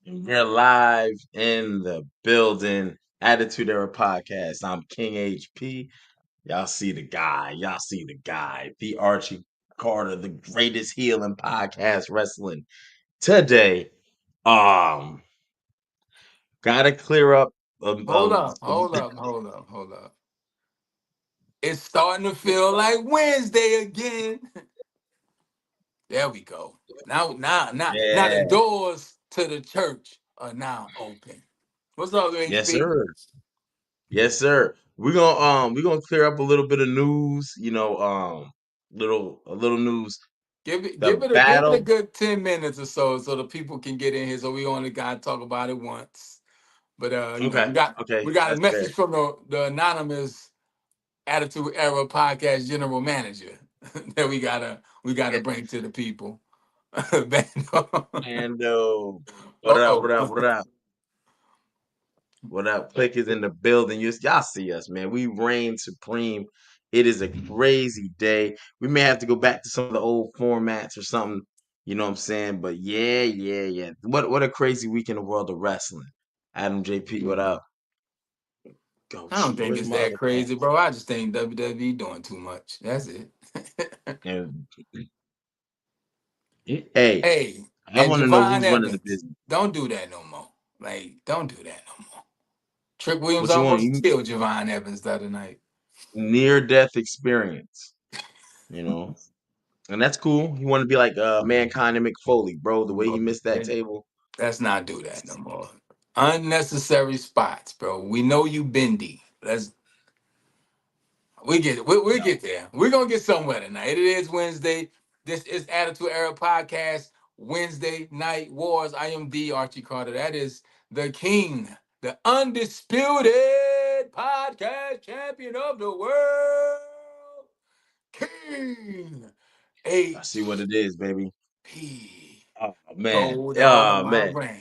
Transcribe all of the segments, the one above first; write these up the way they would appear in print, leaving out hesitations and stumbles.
We're live in the building. Attitude Era Podcast. I'm King HP. Y'all see the guy. Y'all see the guy. The Archie Carter, the greatest heel in podcast wrestling today. Um, gotta clear up. Hold up, hold up, hold up, hold up. It's starting to feel like Wednesday again. There we go. Now the yeah. doors to the church are now open. What's up, Yes, HP? sir. Yes, sir. We're gonna clear up a little bit of news. A little news. Give it, The give it a battle. good 10 minutes or so the people can get in here. So we only got to talk about it once. But Okay. we got Okay. a That's fair. message from the anonymous Attitude Era podcast general manager that we gotta bring to the people. Bando. And what up? What up? Uh-oh. What up? What up? Click is in the building. Y'all see us, man. We reign supreme. It is a crazy day. We may have to go back to some of the old formats or something. You know what I'm saying? But yeah. What a crazy week in the world of wrestling. Adam JP, what up? Oh I don't shoot, think where's it's my that other phone? crazy, bro. I just think WWE doing too much. That's it. And hey, Hey, I and want to know Javon who's running the Evans, business. don't do that no more. Like, don't do that no more. Trick Williams What you want? almost You killed Javon Evans the other night. near death experience, you know? And that's cool. You want to be like Mankind and McFoley, bro. The way he missed that table. Let's not do that no more. Unnecessary spots, bro. We know you bendy. We get it. We get there. We're gonna get somewhere tonight. It is Wednesday. This is Attitude Era Podcast. Wednesday Night Wars. I am the Archie Carter. That is the king, the undisputed podcast champion of the world, King I see what it is, baby. HP. Oh man. Gold all of Oh my man. ring.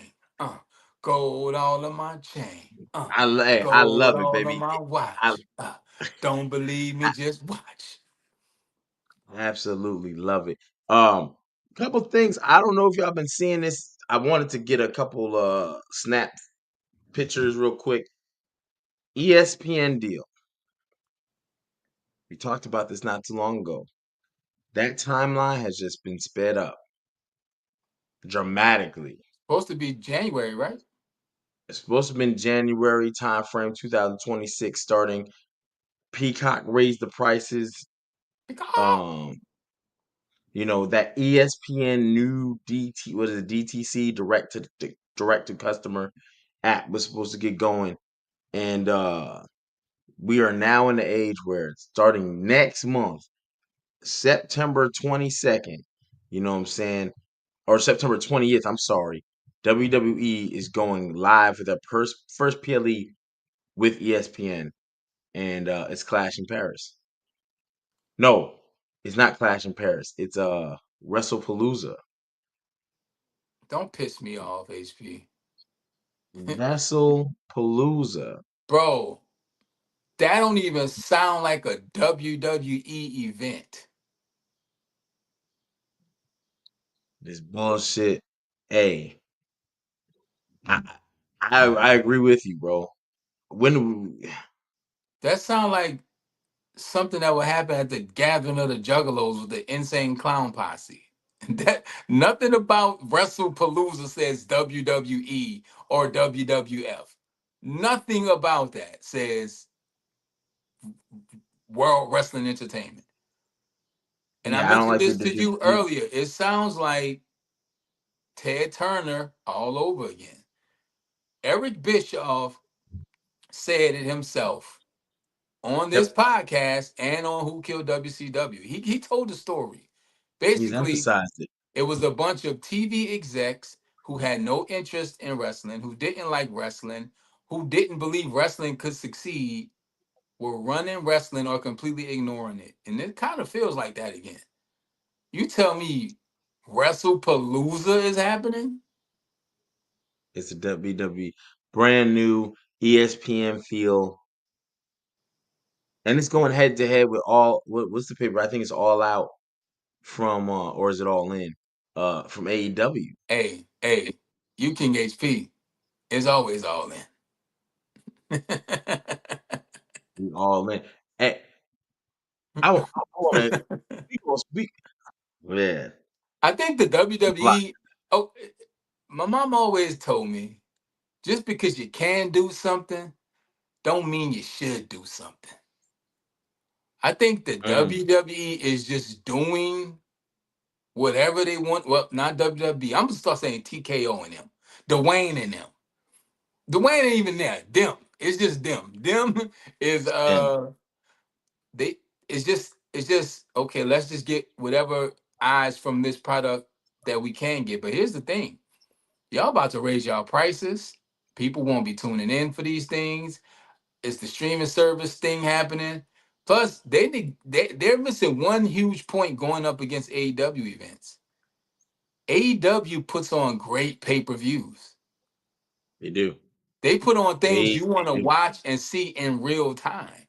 Gold all of my chain. I Gold love it, all of baby. my I watch. Don't believe me, just watch. absolutely love it. Couple things. I don't know if y'all been seeing this. I wanted to get a couple snap pictures real quick. ESPN deal. We talked about this not too long ago. That timeline has just been sped up dramatically. Supposed to be January, right? It's supposed to have been January timeframe, 2026 starting. Peacock raised the prices. Um, that ESPN new DT, what is it, DTC, direct to customer app was supposed to get going. And we are now in the age where starting next month, September 22nd, you know what I'm saying? Or September 20th, I'm sorry. WWE is going live for their first PLE with ESPN, and it's Clash in Paris. No, it's not Clash in Paris. It's Wrestlepalooza. Don't piss me off, HP. Wrestlepalooza. Bro, that don't even sound like a WWE event. This bullshit. Hey, I, I agree with you, bro. When That sound like something that would happen at the gathering of the Juggalos with the insane clown posse. That nothing about WrestlePalooza says WWE or WWF. Nothing about that says World Wrestling Entertainment. And I yeah, I don't mentioned like this to you the earlier. It sounds like Ted Turner all over again. Eric Bischoff said it himself on this yep. podcast and on Who Killed WCW. He told the story. He's Basically, emphasized it. it was a bunch of TV execs who had no interest in wrestling, who didn't like wrestling, who didn't believe wrestling could succeed, were running wrestling or completely ignoring it. And it kind of feels like that again. You tell me WrestlePalooza is happening? It's a WWE brand new ESPN feel, and it's going head to head with what's the paper? I think it's All Out from or is it All In? From AEW. Hey, hey. You King HP is always all in. We all in. Hey, I want to. We gonna speak. Yeah, I think the block. WWE. Oh, my mom always told me, just because you can do something, don't mean you should do something. I think the Mm, WWE is just doing whatever they want. Well, not WWE. I'm gonna start saying TKO and them, Dwayne and them. Dwayne ain't even there. Them. It's just them. Them is and they. It's just okay. Let's just get whatever eyes from this product that we can get. But here's the thing: y'all about to raise y'all prices. People won't be tuning in for these things. It's the streaming service thing happening. Plus, they're missing one huge point going up against AEW events. AEW puts on great pay-per-views. they do. They put on things They you want to do. watch and see in real time.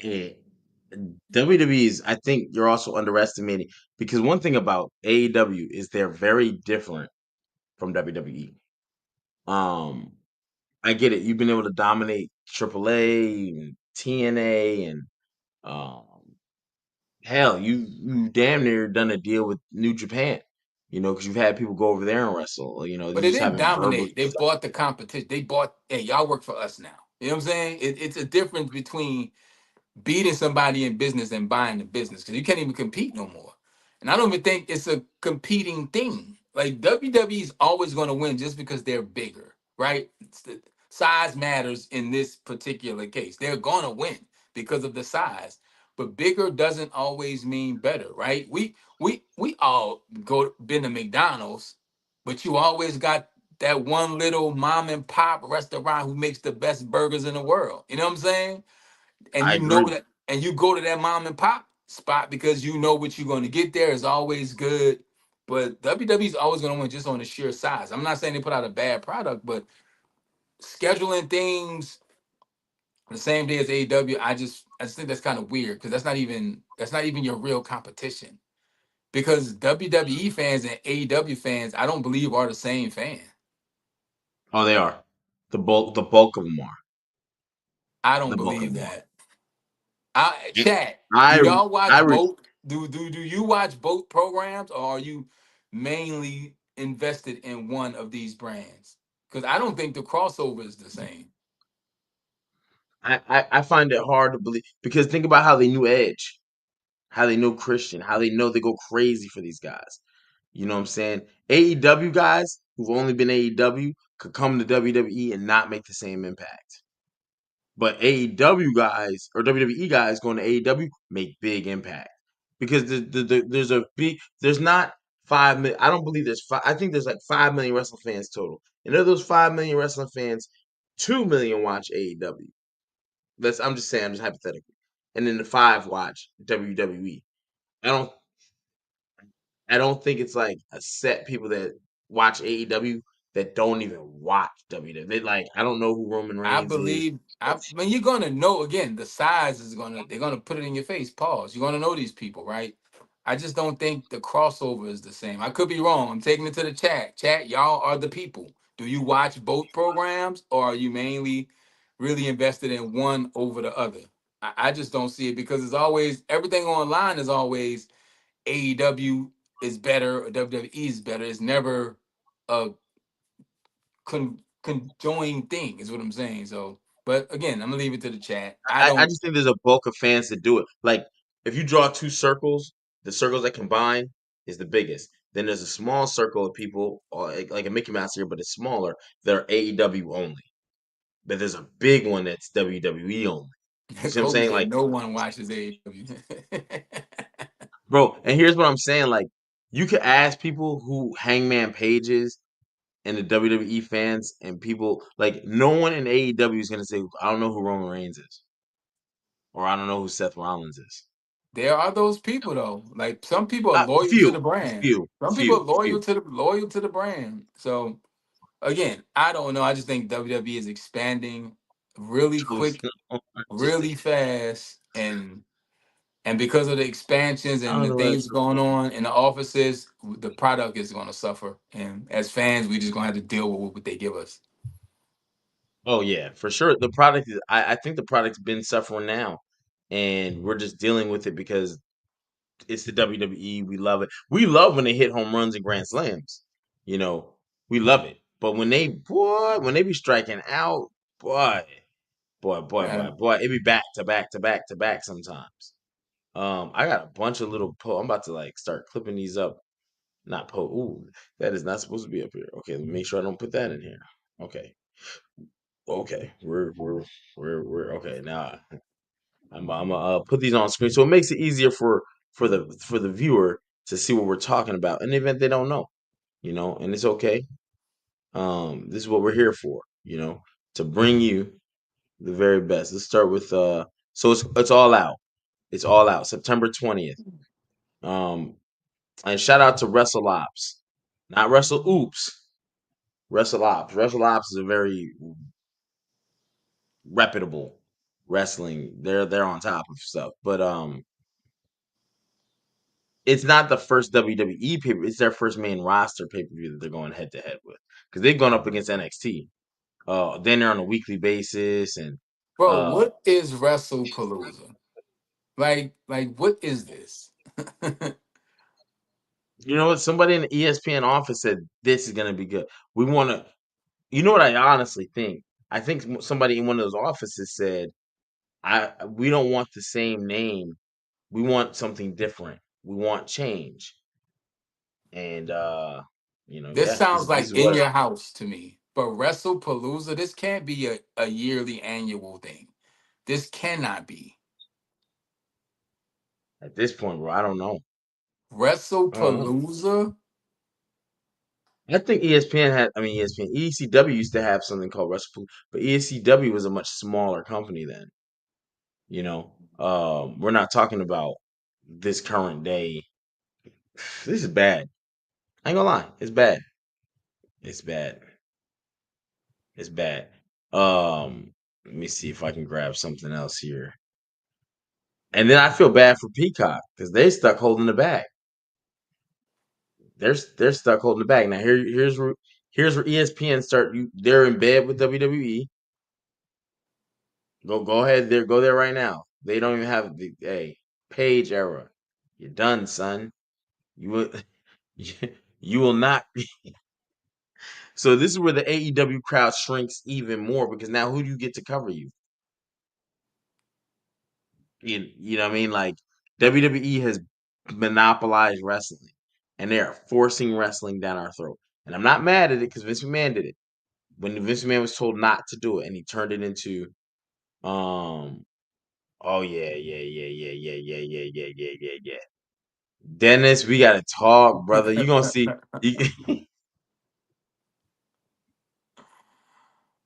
Yeah. WWE is. I think you're also underestimating because one thing about AEW is they're very different from WWE. Um, I get it. You've been able to dominate AAA and TNA and um, hell, you damn near done a deal with New Japan. Because you've had people go over there and wrestle. But You they just didn't haven't verbally. dominate. They bought the competition. They bought, hey, y'all work for us now. You know what I'm saying? It's a difference between beating somebody in business and buying the business because you can't even compete no more. And I don't even think it's a competing thing. Like WWE is always going to win just because they're bigger, right? Size matters in this particular case. They're going to win because of the size, but bigger doesn't always mean better, right? We all been to McDonald's, but you always got that one little mom and pop restaurant who makes the best burgers in the world. You know what I'm saying? And I you know agree. that, and you go to that mom and pop spot because you know what you're going to get there is always good. But WWE is always going to win just on the sheer size. I'm not saying they put out a bad product, but scheduling things the same day as AEW, I just think that's kind of weird because that's not even your real competition. Because WWE fans and AEW fans, I don't believe are the same fan. Oh, they are. The bulk of them are. I don't The bulk of believe them are. that. Chat. Do I y'all I watch re, both? Do you watch both programs, or are you mainly invested in one of these brands? Because I don't think the crossover is the same. I find it hard to believe because think about how they knew Edge, how they know Christian, how they know they go crazy for these guys. You know what I'm saying? AEW guys who've only been AEW could come to WWE and not make the same impact. But AEW guys or WWE guys going to AEW make big impact because there's not 5 million. I don't believe there's five. I think there's like 5 million wrestling fans total, and of those 5 million wrestling fans, 2 million watch AEW. I'm just saying, I'm just hypothetically, and then the five watch WWE. I don't I don't think it's like a set people that watch AEW that don't even watch WWE. They like I don't know who Roman I Reigns is. believe. I mean, you're gonna know again. The size is gonna. They're gonna put it in your face. Pause. You're gonna know these people, right? I just don't think the crossover is the same. I could be wrong. I'm taking it to the chat. Chat, y'all are the people. Do you watch both programs, or are you mainly really invested in one over the other? I just don't see it because it's always everything online is always AEW is better or WWE is better. It's never a conjoined thing, is what I'm saying. So, but again, I'm gonna leave it to the chat. I I don't. just think there's a bulk of fans that do it. Like if you draw two circles, the circles that combine is the biggest. Then there's a small circle of people, or like a Mickey Mouse here, but it's smaller. That are AEW only. But there's a big one that's WWE only. You see what I'm Kobe saying? said Like, no one watches AEW. bro, and here's what I'm saying. Like, you could ask people who Hangman Pages and the WWE fans and people like no one in AEW is gonna say, I don't know who Roman Reigns is, or I don't know who Seth Rollins is. There are those people though. Like some people are loyal to Few, the brand. few, Some people are few, loyal few. to the brand. So again, I don't know. I just think WWE is expanding really quick, really fast, and And because of the expansions I and don't the know where things that's going from. on in the offices, the product is going to suffer. And as fans, we just going to have to deal with what they give us. Oh yeah, for sure. The product is. I think the product's been suffering now, and we're just dealing with it because it's the WWE. We love it. We love when they hit home runs and grand slams. You know, we love it. But when they be striking out, boy, Uh, it be back to back to back to back sometimes. I got a bunch of little I'm about to like start clipping these up. Not Ooh, that is not supposed to be up here. Okay, let me make sure I don't put that in here. Okay, okay, we're okay now. I'm gonna put these on screen so it makes it easier for the viewer to see what we're talking about in the event they don't know, you know, and it's okay. This is what we're here for, you know, to bring you the very best. Let's start with so it's all out. It's all out. September 20th. Um, and shout out to Wrestle Ops, not Wrestle Oops. Wrestle Ops. Wrestle Ops is a very reputable wrestling. They're on top of stuff, but it's not the first WWE pay per. It's their first main roster pay per view that they're going head to head with because they've gone up against NXT. Then they're on a weekly basis, and bro, uh, what is Wrestlepalooza? Like what is this? you know what? Somebody in the ESPN office said this is gonna be good. We want to. You know what? I honestly think. I think somebody in one of those offices said, "I we don't want the same name. We want something different. We want change." And This yeah, sounds this like is in what your house to me. But Wrestlepalooza, this can't be a yearly annual thing. This cannot be. at this point, bro. I don't know. I don't know. Wrestlepalooza? I think ESPN had, I mean, ESPN, ECW used to have something called WrestlePalooza, but ECW was a much smaller company then. You know, we're not talking about this current day. This is bad. I ain't gonna lie, it's bad. It's bad. It's bad. Let me see if I can grab something else here. And then I feel bad for Peacock because they stuck holding the bag. They're stuck holding the bag. Now here's where ESPN start. They're in bed with WWE. Go ahead there. Go there right now. They don't even have the page era. You're done, son. You will you will not be. So this is where the AEW crowd shrinks even more because now who do you get to cover you? You know what I mean? Like WWE has monopolized wrestling, and they are forcing wrestling down our throat. And I'm not mad at it because Vince McMahon did it when Vince McMahon was told not to do it, and he turned it into um. Oh yeah. Dennis, we gotta talk, brother. You gonna see you,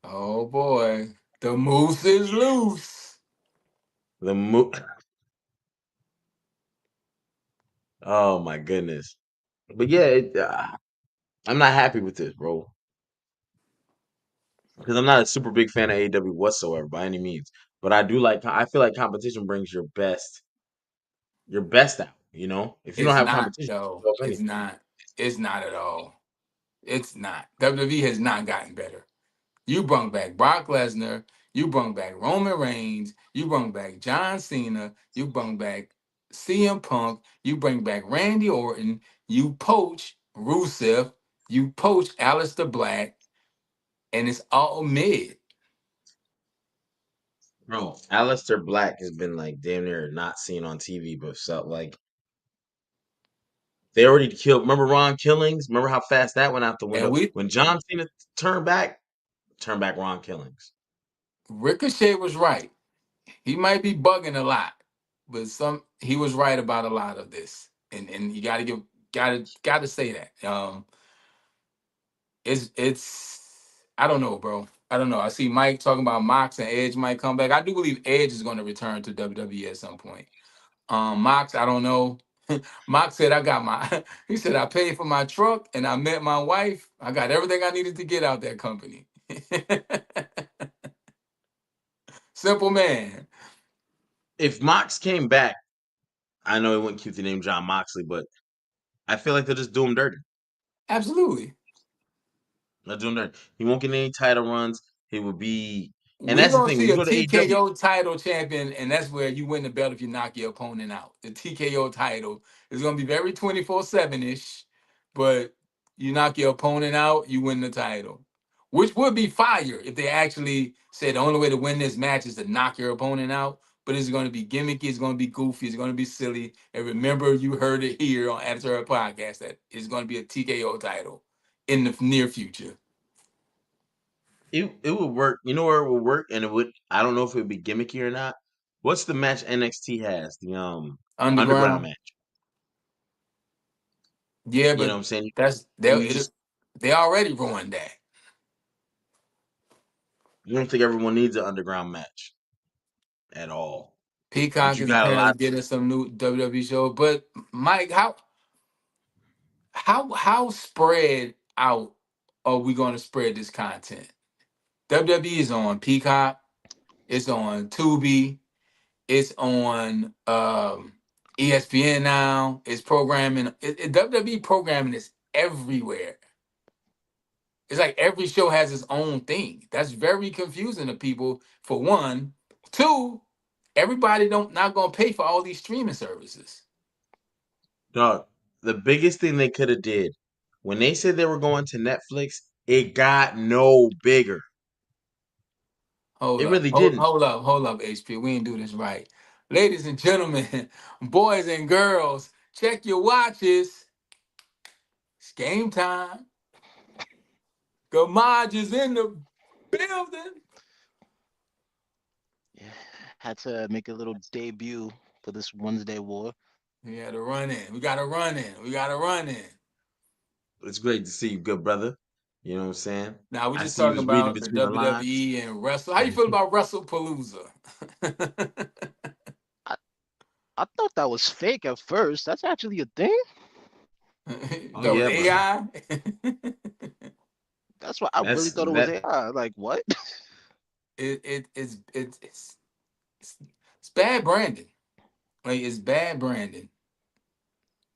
Oh boy. The moose is loose. the mo- Oh my goodness. But yeah, I'm not happy with this, bro. Because I'm not a super big fan of AEW whatsoever by any means. But I do like. I feel like competition brings your best out. You know, if you don't It's have not, competition, you though. don't show up It's anything. not. It's not at all. It's not. WWE has not gotten better. You brung back Brock Lesnar. You brung back Roman Reigns. You brung back John Cena. You brung back CM Punk. You bring back Randy Orton. You poach Rusev. You poach Aleister Black. And it's all mid. Bro, Aleister Black has been like damn near not seen on TV, but felt like they already killed. Remember Ron Killings? Remember how fast that went out the And window we when John Cena turned back? Turn back Ron Killings. Ricochet was right. He might be bugging a lot, but some he was right about a lot of this. And you gotta say that. It's I don't know, bro. I don't know. I see Mike talking about Mox and Edge might come back. I do believe Edge is going to return to WWE at some point. Mox, I don't know. Mox said I got my he said I paid for my truck and I met my wife. I got everything I needed to get out that company. Simple man. If Mox came back, I know he wouldn't keep the name John Moxley, but I feel like they'll just do him dirty. Absolutely. They'll do him dirty. He won't get any title runs. He will be, and We're that's the gonna thing. When see you a go to AEW, TKO title champion, and that's where you win the belt if you knock your opponent out. The TKO title is gonna be very 24/7 ish, but you knock your opponent out, you win the title, which would be fire if they actually said the only way to win this match is to knock your opponent out. But it's going to be gimmicky, it's going to be goofy, it's going to be silly. And remember, you heard it here on After Our Podcast that it's going to be a TKO title in the near future. it would work. You know where it would work, and it would. I don't know if it would be gimmicky or not. What's the match NXT has? The underground Underground, match. yeah, You know but what I'm saying? that's And you just they already ruined that. you don't think everyone needs an underground match at all. But Peacock you is got a apparently lot. getting some new WWE show. But Mike, how spread out are we going to spread this content? WWE is on Peacock. It's on Tubi. It's on ESPN now. It's programming. WWE programming is everywhere. It's like every show has its own thing. That's very confusing to people. For one, two, everybody don't not gonna pay for all these streaming services. Dog, the biggest thing they could have did when they said they were going to Netflix, it got no bigger. Hold It up, really didn't. hold up, HP. We ain't do this right. Ladies and gentlemen, boys and girls, check your watches. It's game time. Gamage is in the building. Yeah, had to make a little debut for this Wednesday war. We had to run in. We got to run in. We got to run in. It's great to see you, good brother. You know what I'm saying? Now we're I just see you talking was reading about the between the lines. WWE and Wrestle. How you feel about Wrestlepalooza? I, I thought that was fake at first. That's actually a thing. Oh That was yeah, brother. AI. That's what I really thought it was That AI. Like what? It's it's bad branding. Like it's bad branding.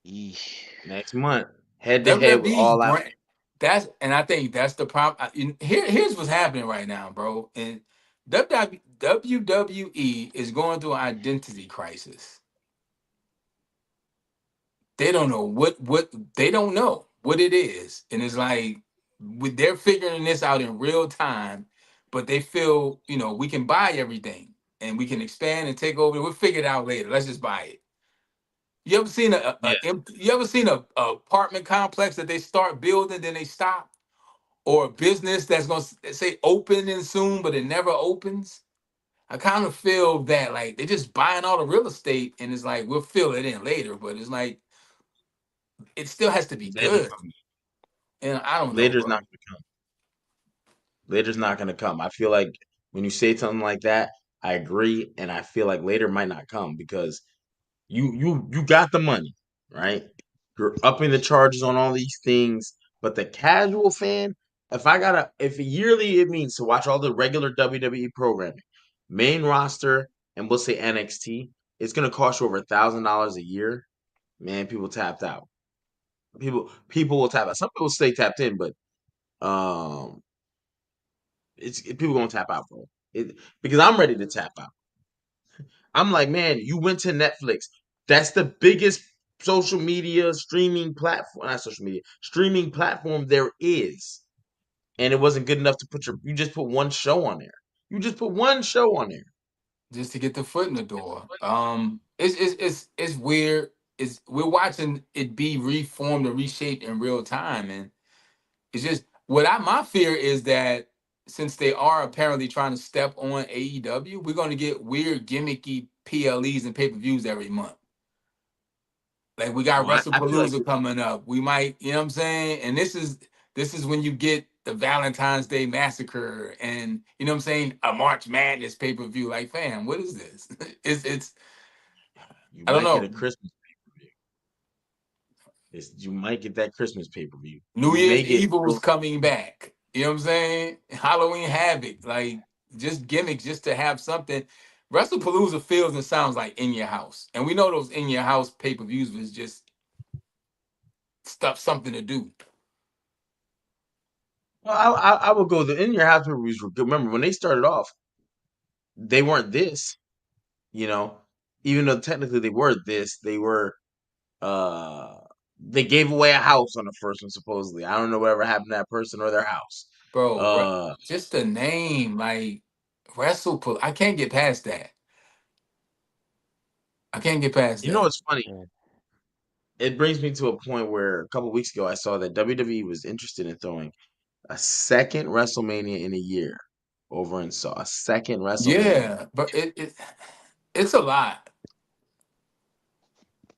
Eesh. next month, head to head with WWE's all out. brand. That's and I think that's the problem. Here's what's happening right now, bro. And WWE is going through an identity crisis. They don't know what they don't know what it is, and it's like they're figuring this out in real time. But they feel we can buy everything and we can expand and take over. We'll figure it out later. Let's just buy it. You ever seen Yeah, you ever seen a apartment complex that they start building then they stop, or a business that's gonna say opening soon but it never opens? I kind of feel that like they're just buying all the real estate and it's like we'll fill it in later, but it's like it still has to be later, good. And I don't know, later's not bro. gonna come. Later's not gonna come. I feel like when you say something like that, I agree, and I feel like later might not come because you got the money, right? You're upping the charges on all these things, but the casual fan, if yearly it means to watch all the regular WWE programming, main roster, and we'll say NXT, it's gonna cost you over $1,000 a year. Man, people tapped out. People will tap out. Some people stay tapped in, but um, people gonna tap out, bro. Because I'm ready to tap out. I'm like, man, you went to Netflix. That's the biggest social media streaming platform, not social media, streaming platform there is. And it wasn't good enough to you just put one show on there. You just put one show on there. Just to get the foot in the door. It's weird. It's we're watching it be reformed and reshaped in real time, and it's just my fear is that since they are apparently trying to step on AEW, we're going to get weird gimmicky PLEs and pay-per-views every month. Like we got Oh, I feel like Wrestlepalooza coming up. We might, you know what I'm saying? And this is when you get the Valentine's Day Massacre and you know what I'm saying, a March Madness pay-per-view. Like, fam, what is this? It's you I don't might get a know. Christmas pay-per-view. You might get that Christmas pay-per-view. New You may Year's get Evil is coming back. You know what I'm saying? Halloween Havoc, like just gimmicks, just to have something. Wrestlepalooza feels and sounds like in your house, and we know those in your house pay-per-views was just stuff, something to do. Well, I would go. The In Your House movies were good. Remember when they started off, they weren't this. You know, even though technically they were this, they were. Uh, they gave away a house on the first one supposedly. I don't know whatever happened to that person or their house. Bro, Uh, just the name, like I can't get past that. I can't get past you know that. what's funny? Yeah. It brings me to a point where a couple weeks ago I saw that WWE was interested in throwing a second WrestleMania in a year over and saw a second WrestleMania. Yeah, but it's a lot.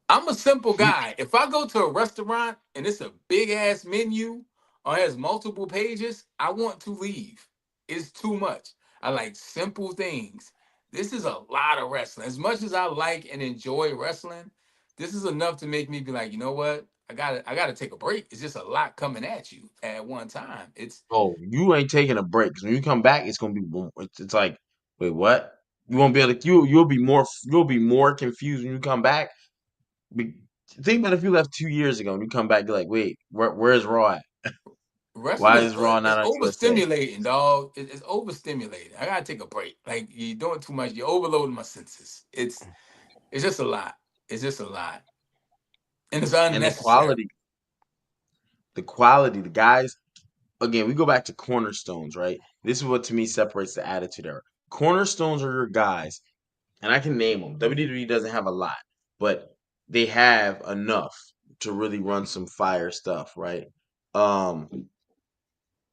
I'm a simple You guy. If I go to a restaurant and it's a big ass menu or has multiple pages, I want to leave. It's too much. I like simple things. This is a lot of wrestling. As much as I like and enjoy wrestling, this is enough to make me be like, you know what? I gotta take a break. It's just a lot coming at you at one time. It's oh, you ain't taking a break because when you come back, it's gonna be it's like, wait, what? You won't be able to. You'll be more confused when you come back. Be, think about if you left 2 years ago and you come back, you're like, wait, where's Raw at? wrestling Why is is Raw it's not on USA? overstimulating, dog. It's overstimulating. I gotta take a break. Like you're doing too much. You're overloading my senses. It's just a lot. It's just a lot, and it's And unnecessary. the guys. Again, we go back to cornerstones, right? This is what to me separates the attitude era. Cornerstones are your guys, and I can name them. WWE doesn't have a lot, but they have enough to really run some fire stuff, right?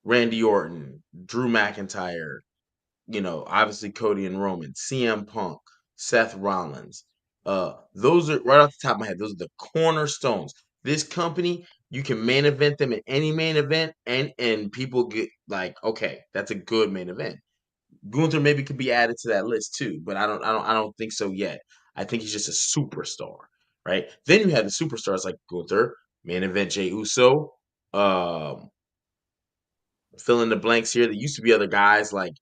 Randy Orton, Drew McIntyre, obviously Cody and Roman, CM Punk, Seth Rollins. Those are right off the top of my head. Those are the cornerstones. This company, you can main event them in any main event, and people get like, okay, that's a good main event. Gunther maybe could be added to that list too, but I don't think so yet. I think he's just a superstar, right? Then you had the superstars like Gunther, main event Jey Uso, um, fill in the blanks here. There used to be other guys like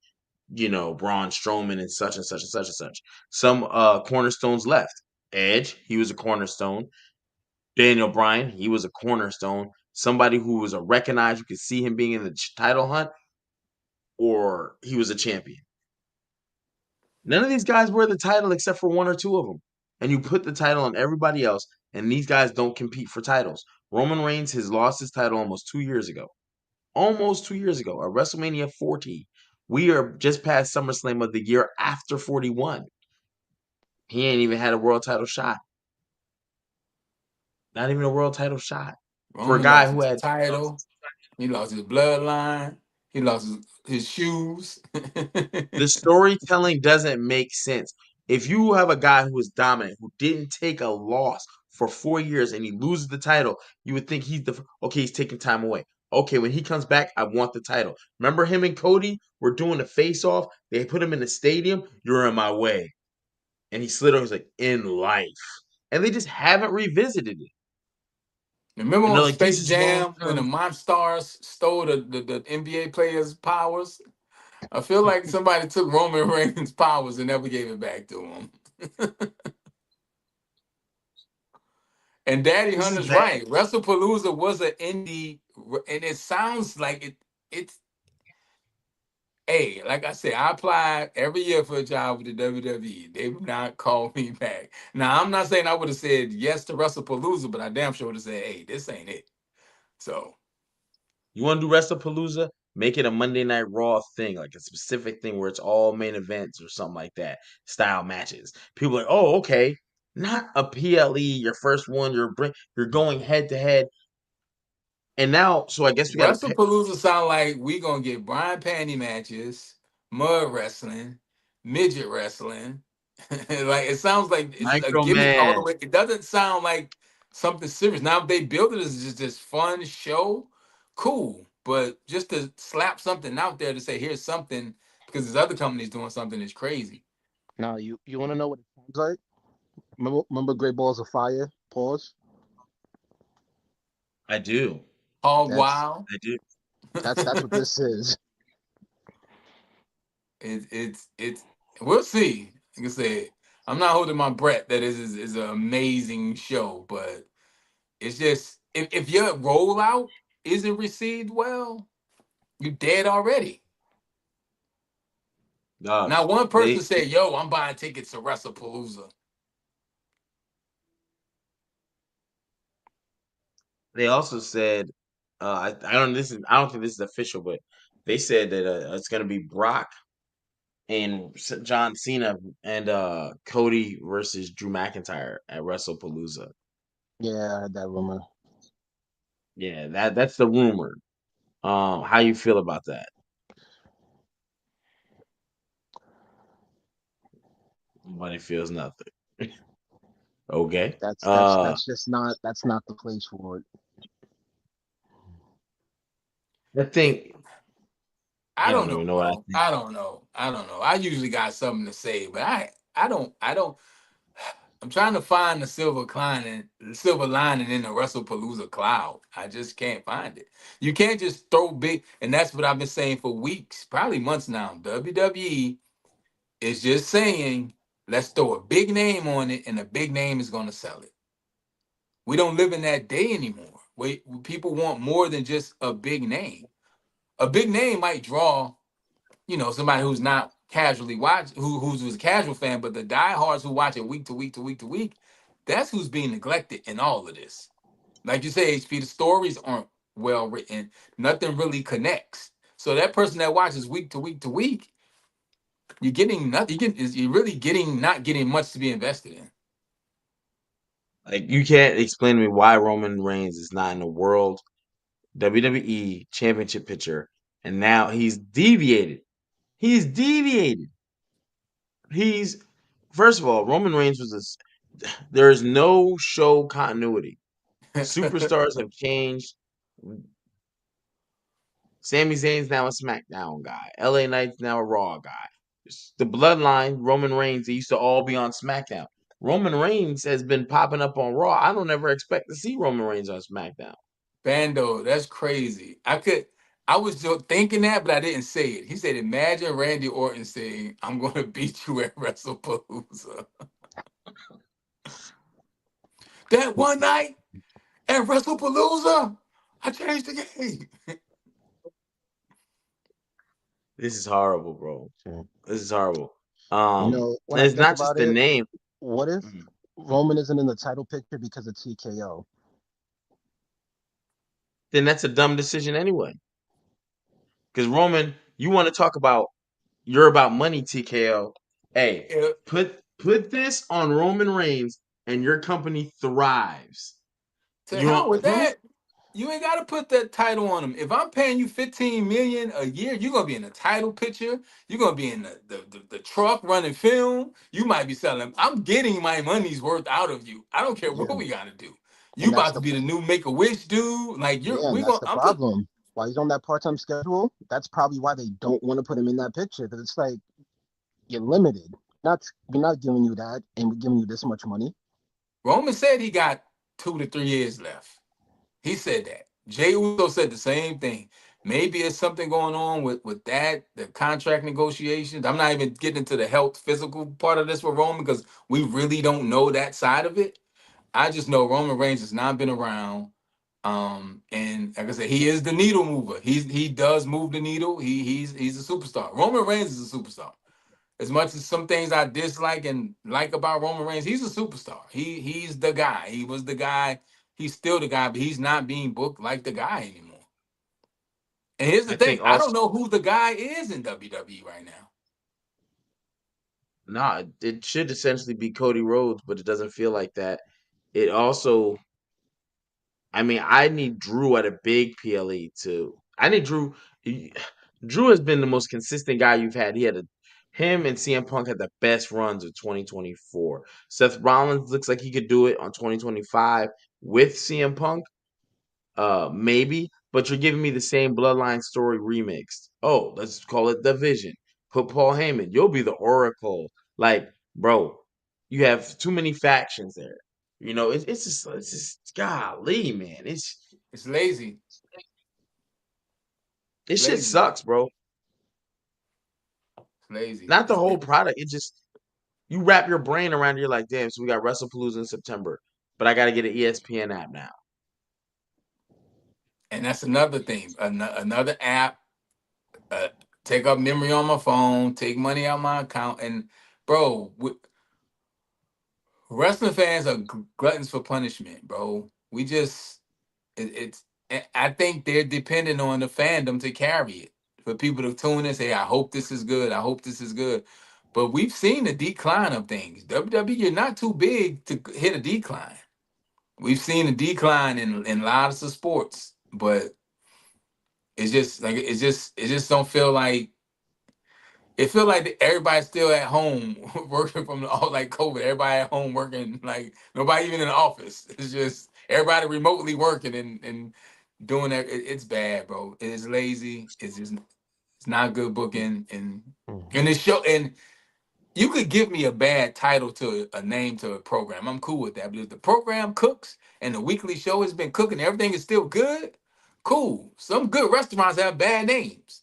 Braun Strowman and such and such and such and such. Some cornerstones left. Edge, he was a cornerstone. Daniel Bryan, he was a cornerstone. Somebody who was a recognized, you could see him being in the title hunt, or he was a champion. None of these guys wear the title except for one or two of them. And you put the title on everybody else, and these guys don't compete for titles. Roman Reigns has lost his title almost 2 years ago. Almost 2 years ago, at WrestleMania 40. We are just past SummerSlam of the year after 41. He ain't even had a world title shot. Not even a world title shot. For a Roman guy lost who his had title. He lost his bloodline. He lost his shoes. the storytelling doesn't make sense. If you have a guy who is dominant, who didn't take a loss for 4 years and he loses the title, you would think okay, he's taking time away. Okay, when he comes back, I want the title. Remember him and Cody were doing the face off? They put him in the stadium. You're in my way. And he slid over, he's like, in life. And they just haven't revisited it. Remember And they're on like, this Space is long Jam when the term. Monstars stole the NBA players' powers? I feel like somebody took Roman Reigns' powers and never gave it back to him. And Daddy This is Hunter's bad. right. WrestlePalooza was an indie, and it sounds like It's hey, like I said, I applied every year for a job with the WWE. They would not call me back. Now I'm not saying I would have said yes to WrestlePalooza, but I damn sure would have said, "Hey, this ain't it." So You want to do Wrestlepalooza? Make it a Monday Night Raw thing, like a specific thing where it's all main events or something like that, style matches. People are like, oh, okay, not a PLE. Your first one, you're going head to head, and now, so I guess we got to pick WrestlePalooza sound like we gonna get Brian Panty matches, mud wrestling, midget wrestling. Like it sounds like it's a gimmick all the Microman. way. It doesn't sound like something serious. Now if they build it as just this fun show, cool. But just to slap something out there to say here's something because there's other companies doing something that's crazy. Now you want to know what it sounds like? Remember Great Balls of Fire? Pause. I do, Hog That's wild. I do. that's what this is. It's we'll see. Like I said, I'm not holding my breath that is an amazing show, but it's just if your rollout isn't received well, you dead already. Dog, Now one person they said, "Yo, I'm buying tickets to Wrestlepalooza." they also said, I don't I don't think this is official, but they said that it's gonna be Brock and John Cena and Cody versus Drew McIntyre at WrestlePalooza. Yeah, I heard that rumor. Yeah, that's the rumor. How you feel about that? Nobody feels nothing. Okay. That's not the place for it. I think I I don't don't know, even know what I bro. think. I don't know. I usually got something to say, but I don't. I'm trying to find the silver lining in the WrestlePalooza cloud. I just can't find it. You can't just throw big, and that's what I've been saying for weeks, probably months now. WWE is just saying, let's throw a big name on it, and a big name is going to sell it. We don't live in that day anymore. People want more than just a big name. A big name might draw, somebody who's not casually watch who's a casual fan, but the diehards who watch it week to week to week to week, that's who's being neglected in all of this. Like you say, HP, the stories aren't well written. Nothing really connects. So that person that watches week to week to week, you're getting nothing. You're really getting not getting much to be invested in. Like you can't explain to me why Roman Reigns is not in the world WWE championship picture and now he's deviated. He's deviated. He's first of all, Roman Reigns was there is no show continuity. Superstars have changed. Sami Zayn's now a SmackDown guy. LA Knight's now a Raw guy. The Bloodline, Roman Reigns, they used to all be on SmackDown. Roman Reigns has been popping up on Raw. I don't ever expect to see Roman Reigns on SmackDown. Bando, that's crazy. I was just thinking that, but I didn't say it. He said, "Imagine Randy Orton saying, I'm going to beat you at WrestlePalooza." That one night at WrestlePalooza, I changed the game. This is horrible, bro. So, This is horrible. when And I it's think not just about the it, name. what if Mhm. Roman isn't in the title picture because of TKO? Then that's a dumb decision anyway. Because Roman, you want to talk about you're about money, TKO. Hey, Yeah, put this on Roman Reigns, and your company thrives. to You hell know, with proof. that. You ain't got to put that title on him. If I'm paying you 15 million a year, you're gonna be in the title picture. You're gonna be in the truck running film. You might be selling. I'm getting my money's worth out of you. I don't care what Yeah, we gotta do. You and that's about to the be the new Make a Wish dude. Like yeah, and we that's gonna. the I'm put. problem. While he's on that part-time schedule, that's probably why they don't want to put him in that picture because it's like you're limited. Not we're not giving you that, and we're giving you this much money. Roman said he got 2 to 3 years left. He said that. Jay Uso said the same thing. Maybe it's something going on with that, the contract negotiations. I'm not even getting into the health physical part of this with Roman because we really don't know that side of it. I just know Roman Reigns has not been around. And like I said, he is the needle mover. He does move the needle. He's a superstar. Roman Reigns is a superstar. As much as some things I dislike and like about Roman Reigns, he's a superstar. He's the guy. He was the guy. He's still the guy, but he's not being booked like the guy anymore. And here's the I thing: think I don't also know who the guy is in WWE right now. nah, it should essentially be Cody Rhodes, but it doesn't feel like that. It also, I mean, I need Drew at a big PLE too. I need Drew. Drew has been the most consistent guy you've had. Him and CM Punk had the best runs of 2024. Seth Rollins looks like he could do it on 2025 with CM Punk. Maybe, but you're giving me the same Bloodline story remixed. Oh, let's call it the Vision. Put Paul Heyman. You'll be the Oracle. Like, bro, you have too many factions there. It's just golly, man. It's lazy. It It's shit lazy. sucks, bro. It's lazy. Not the whole product. It just You wrap your brain around it, you're like, damn, so we got Wrestlepalooza in September, but I got to get an ESPN app now. And that's another thing. Another app, uh, take up memory on my phone, take money out my account. And, bro, wrestling fans are gluttons for punishment, bro. We just, it's, I think they're dependent on the fandom to carry it. For people to tune in and say, I hope this is good. I hope this is good. But we've seen the decline of things. WWE, you're not too big to hit a decline. We've seen a decline in lots of sports, but it's just like it just don't feel like it feel like everybody's still at home working from all like COVID. Everybody at home working, like nobody even in the office. It's just everybody remotely working and doing that. It's bad, bro. It's lazy. It's not good booking and it show and you could give me a bad title to a name to a program. I'm cool with that. But if the program cooks and the weekly show has been cooking, everything is still good, cool. Some good restaurants have bad names,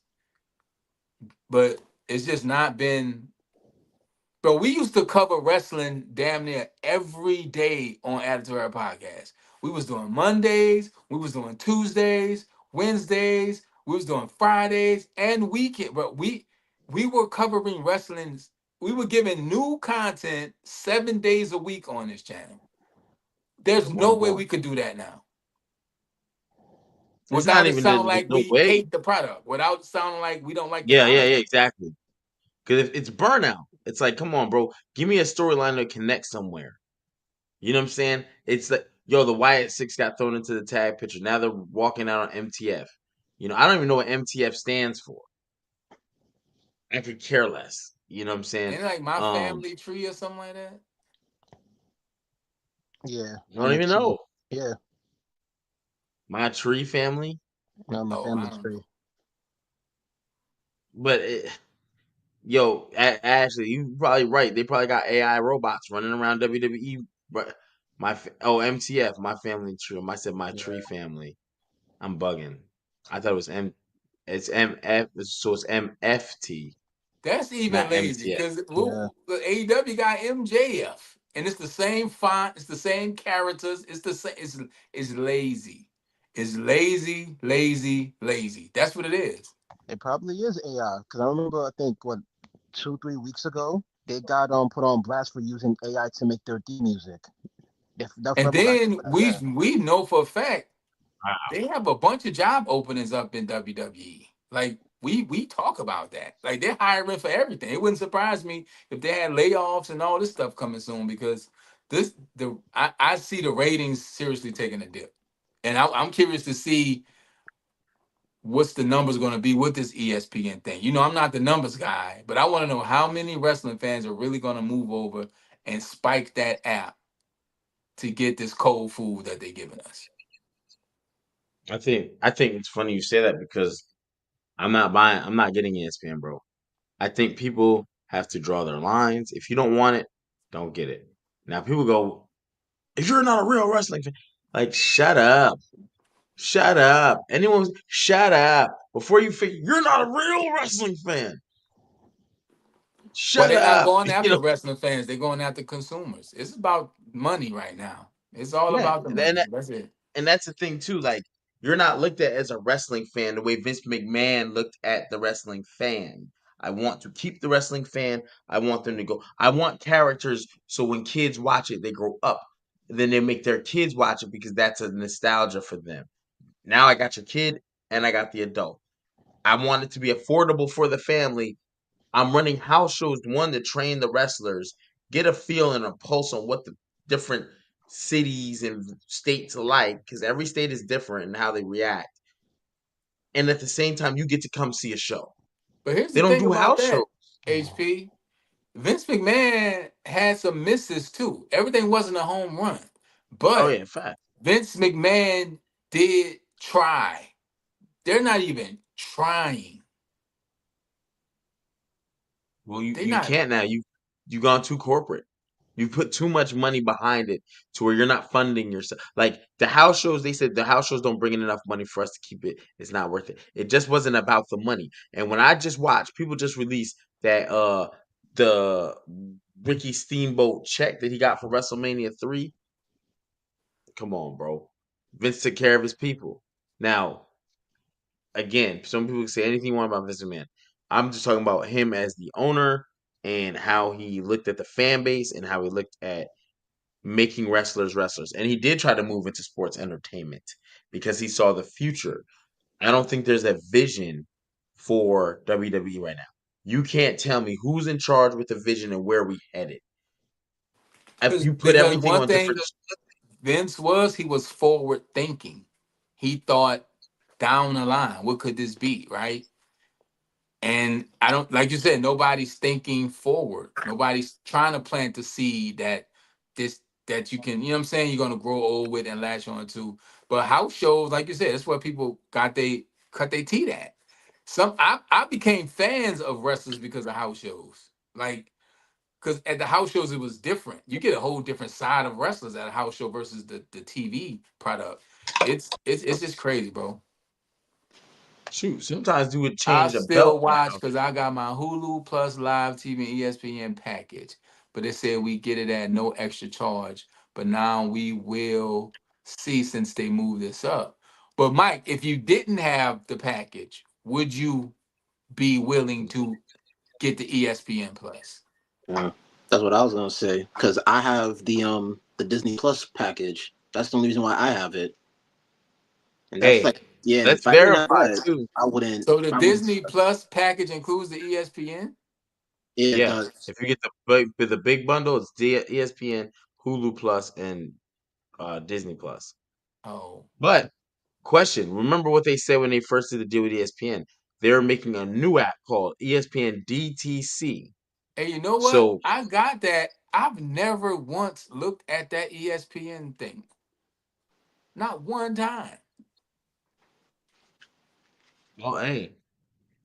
but it's just not been. Bro, we used to cover wrestling damn near every day on Attitude Era Podcast. We was doing Mondays, we was doing Tuesdays, Wednesdays, we was doing Fridays and weekend. But we were covering wrestling. We were giving new content 7 days a week on this channel. There's no On way point. we could do that now. It's not Without it even sounding there's like no we way. hate the product, without sounding like we don't like the Yeah, content. exactly. Because if it's burnout, it's like, come on, bro, give me a storyline that connects somewhere. You know what I'm saying? It's like, yo, the Wyatt Six got thrown into the tag picture. Now they're walking out on MTF. You know, I don't even know what MTF stands for. I could care less. You know what I'm saying? Ain't it like my Um, family tree or something like that? Yeah, I I'm don't a even T. know. Yeah, My tree family, no, my Oh, I family don't tree. know. but yo, Ashley, you probably right. They probably got AI robots running around WWE. But MTF, my family tree. I said my Yeah, tree family. I'm bugging. I thought it was It's MF. So it's MFT, That's even not lazy MTF. because yeah. the AEW got MJF, and it's the same font, it's the same characters, it's the same. It's lazy. It's lazy, lazy, lazy. That's what it is. It probably is AI because I remember I think what 2 3 weeks ago they got put on blast for using AI to make their theme music. That And forever got then yeah. we know for a fact Wow. they have a bunch of job openings up in WWE. Like we talk about that. Like they're hiring for everything. It wouldn't surprise me if they had layoffs and all this stuff coming soon because I see the ratings seriously taking a dip, and I'm curious to see what's the numbers going to be with this ESPN thing. You know, I'm not the numbers guy, but I want to know how many wrestling fans are really going to move over and spike that app to get this cold food that they're giving us. I think it's funny you say that because I'm not getting ESPN, bro. I think people have to draw their lines. If you don't want it, don't get it. Now people go, if you're not a real wrestling fan, like shut up. Shut up. Shut up. Before you figure you're not a real wrestling fan. Well, Shut they're not up. going You after know, wrestling fans. They're going after consumers. It's about money right now. It's all yeah. about the money. That's it. And that's the thing too. Like you're not looked at as a wrestling fan the way Vince McMahon looked at the wrestling fan. I want to keep the wrestling fan. I want them to go. I want characters so when kids watch it, they grow up. Then they make their kids watch it because that's a nostalgia for them. Now I got your kid and I got the adult. I want it to be affordable for the family. I'm running house shows one to train the wrestlers, get a feel and a pulse on what the different cities and states like, because every state is different in how they react. And at the same time, you get to come see a show. But here's They the don't thing do about house shows. that, HP. Vince McMahon had some misses too. Everything wasn't a home run. Oh But yeah, fact. Vince McMahon did try. They're not even trying. Well, They're you not. can't now. You gone too corporate. You put too much money behind it to where you're not funding yourself. Like the house shows, they said the house shows don't bring in enough money for us to keep it. It's not worth it. It just wasn't about the money. And when I just watched, people just released that the Ricky Steamboat check that he got for WrestleMania 3. Come on, bro. Vince took care of his people. Now, again, some people can say anything you want about Vince McMahon. I'm just talking about him as the owner and how he looked at the fan base and how he looked at making wrestlers wrestlers. And he did try to move into sports entertainment because he saw the future. I don't think there's a vision for WWE right now. You can't tell me who's in charge with the vision and where we headed. If you put Because everything one on different, thing Vince was, he was forward thinking. He thought down the line, what could this be, right? And I don't, like you said, nobody's thinking forward. Nobody's trying to plant the seed this that you can, you know what I'm saying, you're gonna grow old with and latch on to. But house shows, like you said, that's where people cut their teeth at. I became fans of wrestlers because of house shows. Like, because at the house shows it was different. You get a whole different side of wrestlers at a house show versus the TV product. It's just crazy, bro. shoot, sometimes you would I change a still belt in a watch house. because I got my Hulu Plus Live TV and ESPN package, but it said we get it at no extra charge. But now we will see since they moved this up. But Mike, if you didn't have the package, would you be willing to get the ESPN Plus? Yeah, that's what I was gonna say. Because I have the Disney Plus package. That's the only reason why I have it. And that's Hey, like, yeah. let's If I didn't have verify that, too. I wouldn't. So the I would. Disney Plus package includes the ESPN? Yeah, it Yes, does. if you get the big bundle, it's ESPN, Hulu Plus, and Disney Plus. Oh. But question: remember what they said when they first did the deal with ESPN? They were making a new app called ESPN DTC. Hey, you know what? So, I got that. I've never once looked at that ESPN thing. Not one time. well, hey,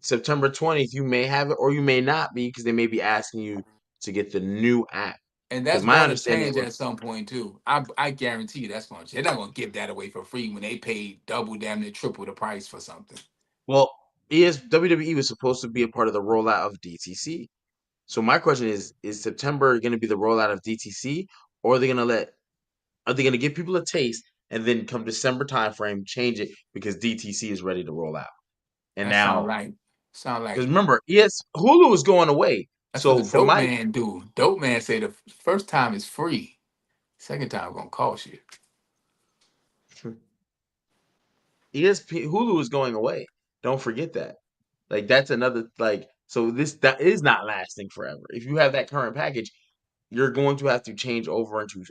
September 20th, you may have it or you may not be because they may be asking you to get the new app. And Because that's my going to understanding change was, at some point too. I guarantee you that's going to. They're not going to give that away for free when they paid double, damn near triple the price for something. well, WWE was supposed to be a part of the rollout of DTC. So my question is September going to be the rollout of DTC, or are they going to give people a taste and then come December timeframe change it because DTC is ready to roll out? And That sound now, like sound because like remember, Hulu is going away. that's what So the from dope my man do. Dope man say the first time is free, second time gonna cost you. Hulu is going away. Don't forget that. Like that's another like so this that is not lasting forever. If you have that current package, you're going to have to change over into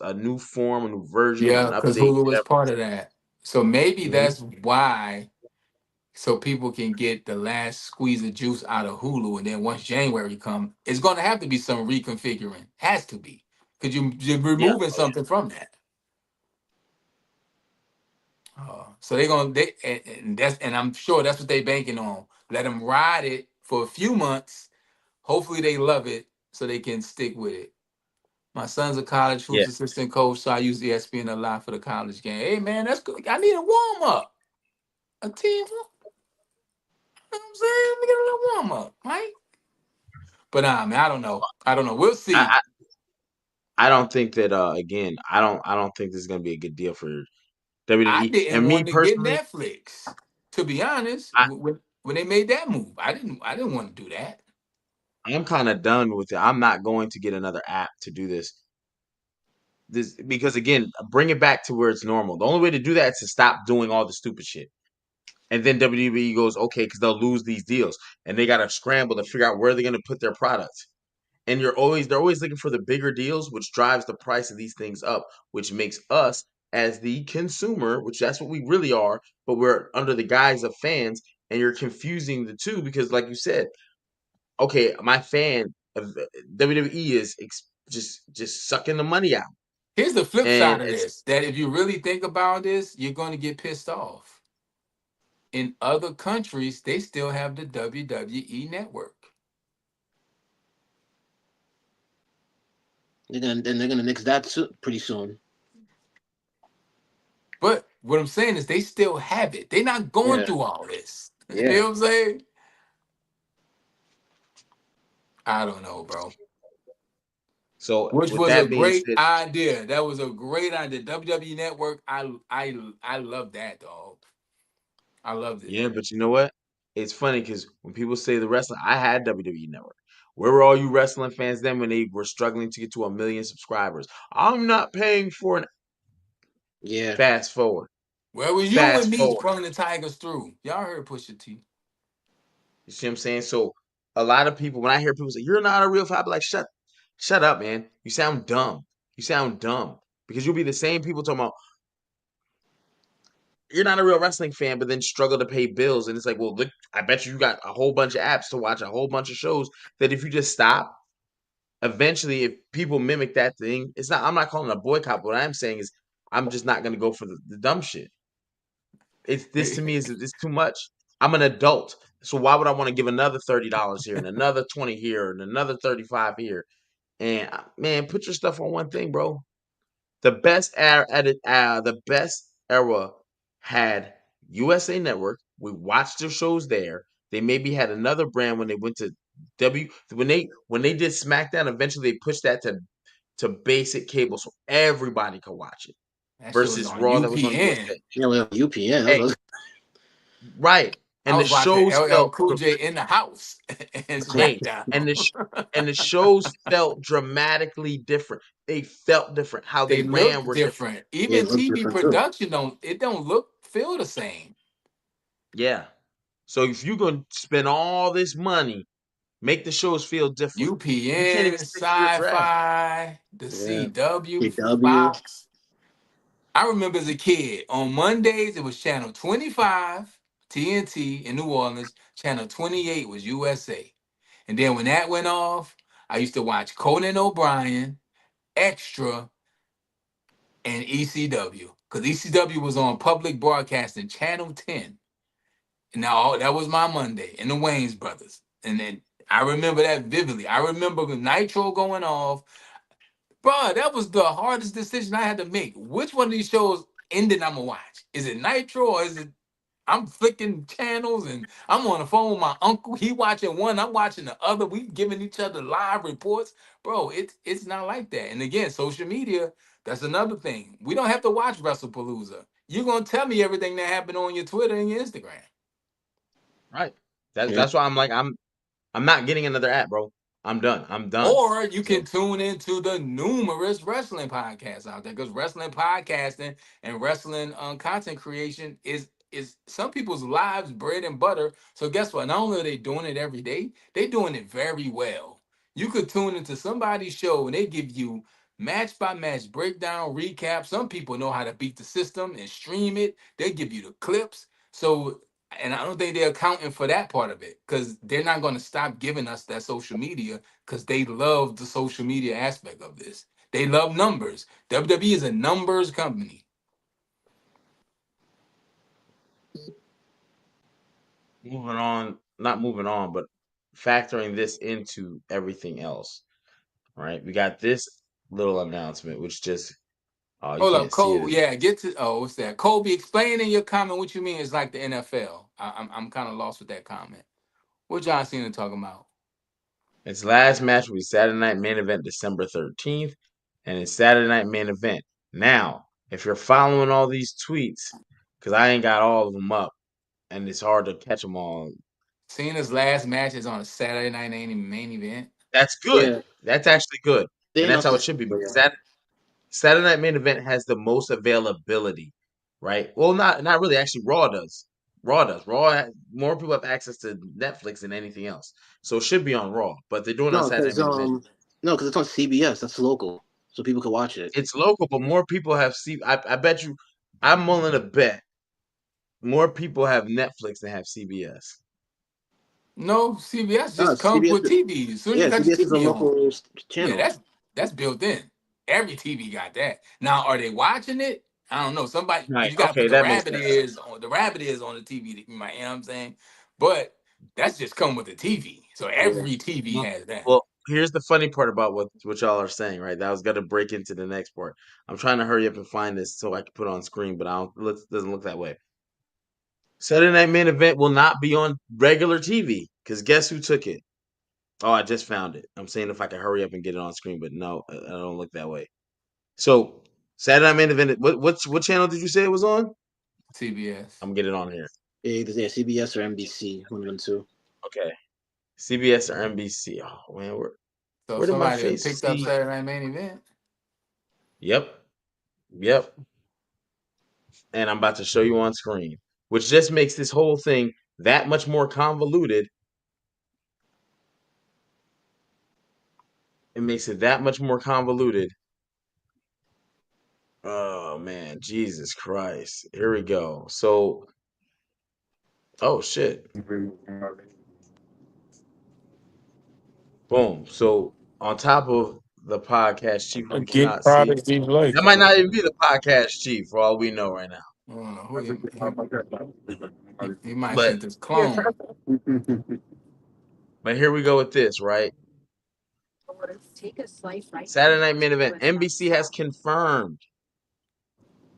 a new form, a new version, Yeah, an because update, Hulu was whatever. part of that. So maybe Mhm. that's why, so people can get the last squeeze of juice out of Hulu, and then once January come, it's going to have to be some reconfiguring. Has to be, because you're Yeah. removing something from that. So they're gonna and I'm sure that's what they banking on. Let them ride it for a few months. Hopefully they love it so they can stick with it. My son's a college Yeah. hoops assistant coach, so I use ESPN a lot for the college game. Hey man, that's good. I need a warm up. A team, you know what I'm saying? Let me get a little warm up, right? But man, I don't know. I don't know. We'll see. I, I don't think that again, I don't think this is gonna be a good deal for I WWE. didn't And me want to get personally, Netflix. To be honest, I, when they made that move, I didn't want to do that. I'm kind of done with it. I'm not going to get another app to do this. This because again, bring it back to where it's normal. The only way to do that is to stop doing all the stupid shit. And then WWE goes, okay, because they'll lose these deals. And they gotta scramble to figure out where they're gonna put their products. And they're always looking for the bigger deals, which drives the price of these things up, which makes us as the consumer, which that's what we really are, but we're under the guise of fans, and you're confusing the two because, like you said, okay, my fan of WWE is just sucking the money out, Here's the flip and side of it's this: that if you really think about this, you're going to get pissed off. In other countries, they still have the WWE network. They're gonna nix that pretty soon. But what I'm saying is they still have it. They're not going Yeah, through all this. You know yeah. what I'm saying? I don't know, bro. So Which with was a that being great said, idea. That was a great idea. WWE Network. I love that, dog. I loved it. yeah, but you know what? It's funny because when people say the wrestling, I had WWE Network. Where were all you wrestling fans then when they were struggling to get to 1 million subscribers? I'm not paying for an Yeah. fast forward. Where was you when Fast Meech forward. brought the Tigers through? Y'all heard Pusha T. You see what I'm saying? So a lot of people, when I hear people say, "You're not a real fan," I be like, shut up, man. You sound dumb. You sound dumb. Because you'll be the same people talking about you're not a real wrestling fan, but then struggle to pay bills. And it's like, well, look, I bet you got a whole bunch of apps to watch, a whole bunch of shows that if you just stop, eventually, if people mimic that thing, it's not, I'm not calling it a boycott. But what I'm saying is, I'm just not going to go for the dumb shit. It's this to me is it's too much. I'm an adult. So why would I want to give another $30 here and another 20 here and another 35 here? And man, put your stuff on one thing, bro. The best era had USA Network. We watched their shows there. They maybe had another brand when they went to when they did SmackDown. Eventually, they pushed that to basic cable so everybody could watch it. That shit was Versus on Raw that was on USA. UPN. Yeah, well, UPN. Hey, right, I and the was watching shows LL felt Cool J in the house and hey, SmackDown. and the shows felt dramatically different. They felt different. How they They ran looked were different. different. Yeah, Even it looks TV different too. production don't look feel the same. Yeah. So if you're gonna spend all this money, make the shows feel different. You can't UPN, even stick to your draft. Sci-Fi, the Yeah. CW, KW. Fox. I remember as a kid on Mondays it was channel 25, TNT in New Orleans. Channel 28 was USA. And then when that went off, I used to watch Conan O'Brien, Extra, and ECW. Because ECW was on public broadcasting, Channel 10. And now that was my Monday, and the Wayans brothers. And then I remember that vividly. I remember Nitro going off. Bro, that was the hardest decision I had to make. Which one of these shows ended I'm gonna watch? Is it Nitro or is it I'm flicking channels and I'm on the phone with my uncle. He watching one, I'm watching the other. We giving each other live reports. Bro, it's not like that. And again, social media, that's another thing. We don't have to watch Wrestlepalooza. You're gonna tell me everything that happened on your Twitter and your Instagram. Right. That Yeah. that's why I'm like I'm not getting another app, bro. I'm done. I'm done. Or you can So tune into the numerous wrestling podcasts out there because wrestling podcasting and wrestling content creation is some people's lives, bread and butter. So guess what? Not only are they doing it every day, they doing it very well. You could tune into somebody's show and they give you match by match breakdown, recap. Some people know how to beat the system and stream it. They give you the clips. So and I don't think they're accounting for that part of it because they're not going to stop giving us that social media because they love the social media aspect of this. They love numbers. WWE is a numbers company. moving on, not moving on, but factoring this into everything else. Right. We got this little announcement, which just you Hold up, can't see it Cole. as Yeah, get to what's that? Kobe, explain in your comment what you mean is like the NFL. I'm kind of lost with that comment. What John Cena talking about? its last match will be Saturday Night Main Event December 13th, and it's Saturday Night Main Event. Now, if you're following all these tweets, because I ain't got all of them up, and it's hard to catch them all. Cena's last match is on a Saturday night main event. That's good. Yeah. That's actually good, They and that's announced how it this. should be But because yeah. that Saturday Night Main Event has the most availability, right? Well, not really. Actually, Raw does. Raw does. More people have access to Netflix than anything else, so it should be on Raw. But they're doing it on No, Saturday Night because Main Event. no, because it's on CBS. That's local, so people can watch it. It's local, but more people have I bet you. I'm willing to bet more people have Netflix than have CBS. No, CBS No, just comes CBS. with TV. As soon as you Yeah, got your CBS is a TV on, local yeah, channel. that's built in. Every TV got that. Now, are they watching it? I don't know. Somebody Right. you got to Okay, put the that makes rabbit sense. ears on. The rabbit ears on the TV. You know what I'm saying? But that's just come with the TV. So Yeah. every TV Well, has that. well, here's the funny part about what y'all are saying, right? That I was gonna break into the next part. I'm trying to hurry up and find this so I can put it on screen, but I don't. Doesn't look that way. Saturday Night Main Event will not be on regular TV because guess who took it? Oh, I just found it. I'm saying if I can hurry up and get it on screen, but no, I don't look that way. So Saturday Night Main Event. What channel did you say it was on? TBS. I'm getting it on here. Yeah, CBS or NBC, one of them two. Okay, CBS or NBC. Oh man, So where did my somebody had face picked up see? Saturday Night Main Event. Yep, yep. And I'm about to show you on screen, which just makes this whole thing that much more convoluted. It makes it that much more convoluted. Oh man, Jesus Christ. Here we go. So, oh shit. Boom. So on top of the podcast chief, who A we gig cannot see, prodigy that life. might not even be the podcast chief for all we know right now. I don't know who he might But sent his clone. here we go with this, right? Saturday Night Main Event. NBC has confirmed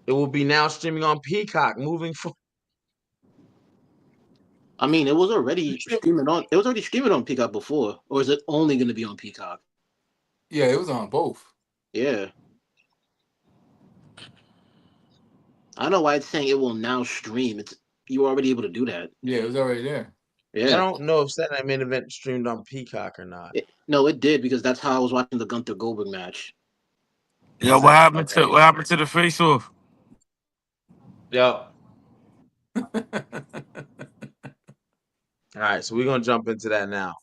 it will be now streaming on Peacock moving forward. I mean, it was already streaming on. It was already streaming on Peacock before, or is it only going to be on Peacock? Yeah, it was on both. Yeah, I don't know why it's saying it will now stream. It's you were already able to do that. Yeah, it was already there. I Yeah. don't know if Saturday Night Main Event streamed on Peacock or not. No, it did because that's how I was watching the Gunther Goldberg match. Yo, Okay. what happened to the face off? Yo. All right, so we're gonna jump into that now.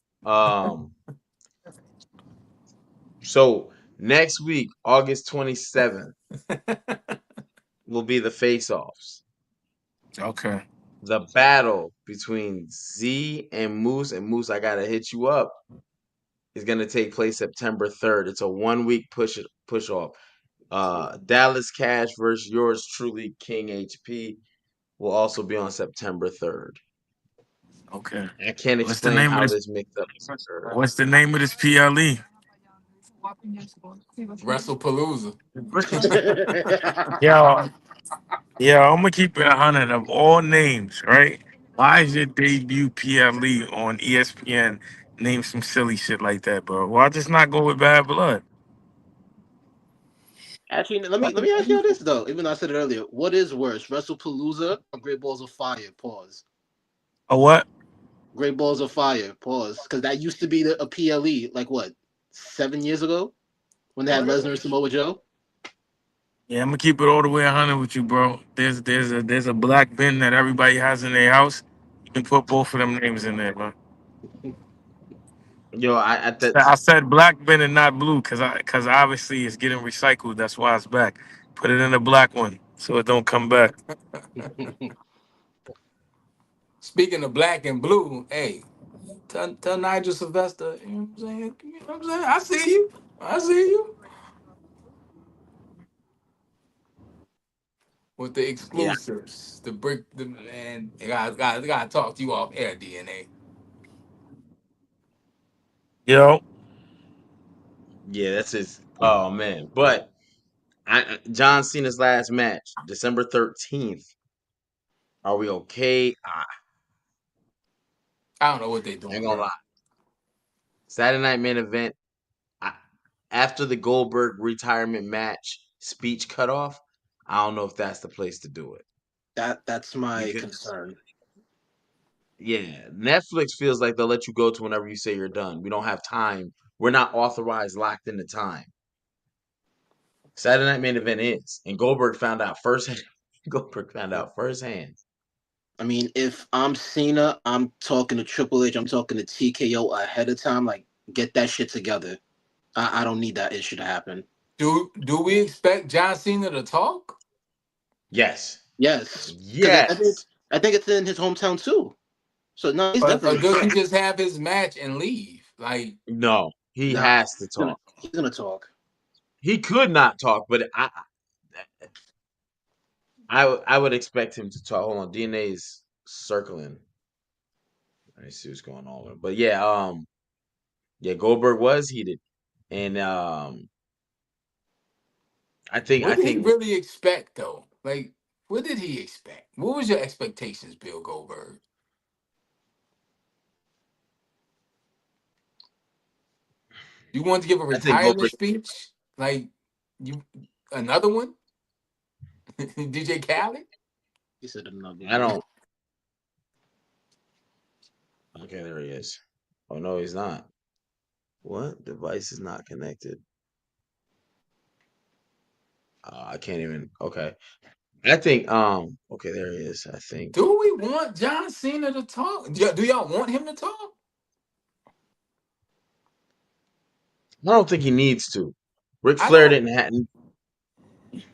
So next week, August 27th, will be the face-offs. Okay. The battle between Z and Moose, I gotta hit you up, is gonna take place September 3rd. It's a 1 week push off. Dallas Cash versus yours truly, King HP, will also be on September 3rd. Okay. I can't What's the explain name of how this? this mixed up has occurred. What's the name of this PLE? Wrestlepalooza. Yo, I'm gonna keep it 100 of all names, right? Why is your debut PLE on ESPN name some silly shit like that, bro? Why just not go with Bad Blood? Actually, let me ask you this though. Even though I said it earlier, what is worse, WrestlePalooza or Great Balls of Fire? Pause. Or what? Great Balls of Fire. Pause. Because that used to be a PLE. Like what, 7 years ago when they had Lesnar and Samoa Joe. Yeah, I'm gonna keep it all the way 100 with you, bro. There's a black bin that everybody has in their house. You can put both of them names in there, man. Yo, I that I said black bin and not blue because obviously it's getting recycled. That's why it's back. Put it in the black one so it don't come back. Speaking of black and blue, hey, tell Nigel Sylvester, you know what I'm saying? You know what I'm saying? I see you. I see you. With the yeah, exclusives, the brick, the man, I gotta talk to you off air, DNA. Yo, yeah, that's his. Oh man, but John Cena's last match, December 13th. Are we okay? I don't know what they I ain't doing, gonna bro. lie. Saturday Night Main Event. I, after the Goldberg retirement match speech cutoff, I don't know if that's the place to do it That's my because concern. yeah, Netflix feels like they'll let you go to whenever you say you're done. We don't have time. We're not authorized, locked into time. Saturday Night Main Event is, and Goldberg found out firsthand. Goldberg found out firsthand. I mean, if I'm Cena, I'm talking to Triple H, I'm talking to TKO ahead of time. Like, get that shit together. I don't need that issue to happen. Do we expect John Cena to talk? Yes, Yes, because I think yes. I think it's in his hometown too. So no, he's Or definitely gonna does he talk. just have his match and leave? Like, No, he Nah, has to he's gonna talk. he's gonna talk. He could not talk, but I would expect him to talk. Hold on, DNA is circling. Let me see what's going on with him. But yeah, yeah, Goldberg was heated, and I what did he think really expect though? Like, what did he expect? What was your expectations, Bill Goldberg? You want to give a I think retirement Goldberg. speech? Like you another one? DJ Khaled? He said another I one. don't. Okay, there he is. Oh no, he's not. What device is not connected? I can't even. Okay, I think. Okay, there he is. I think. Do we want John Cena to talk? Do y'all want him to talk? I don't think he needs to. Ric I Flair don't. didn't have.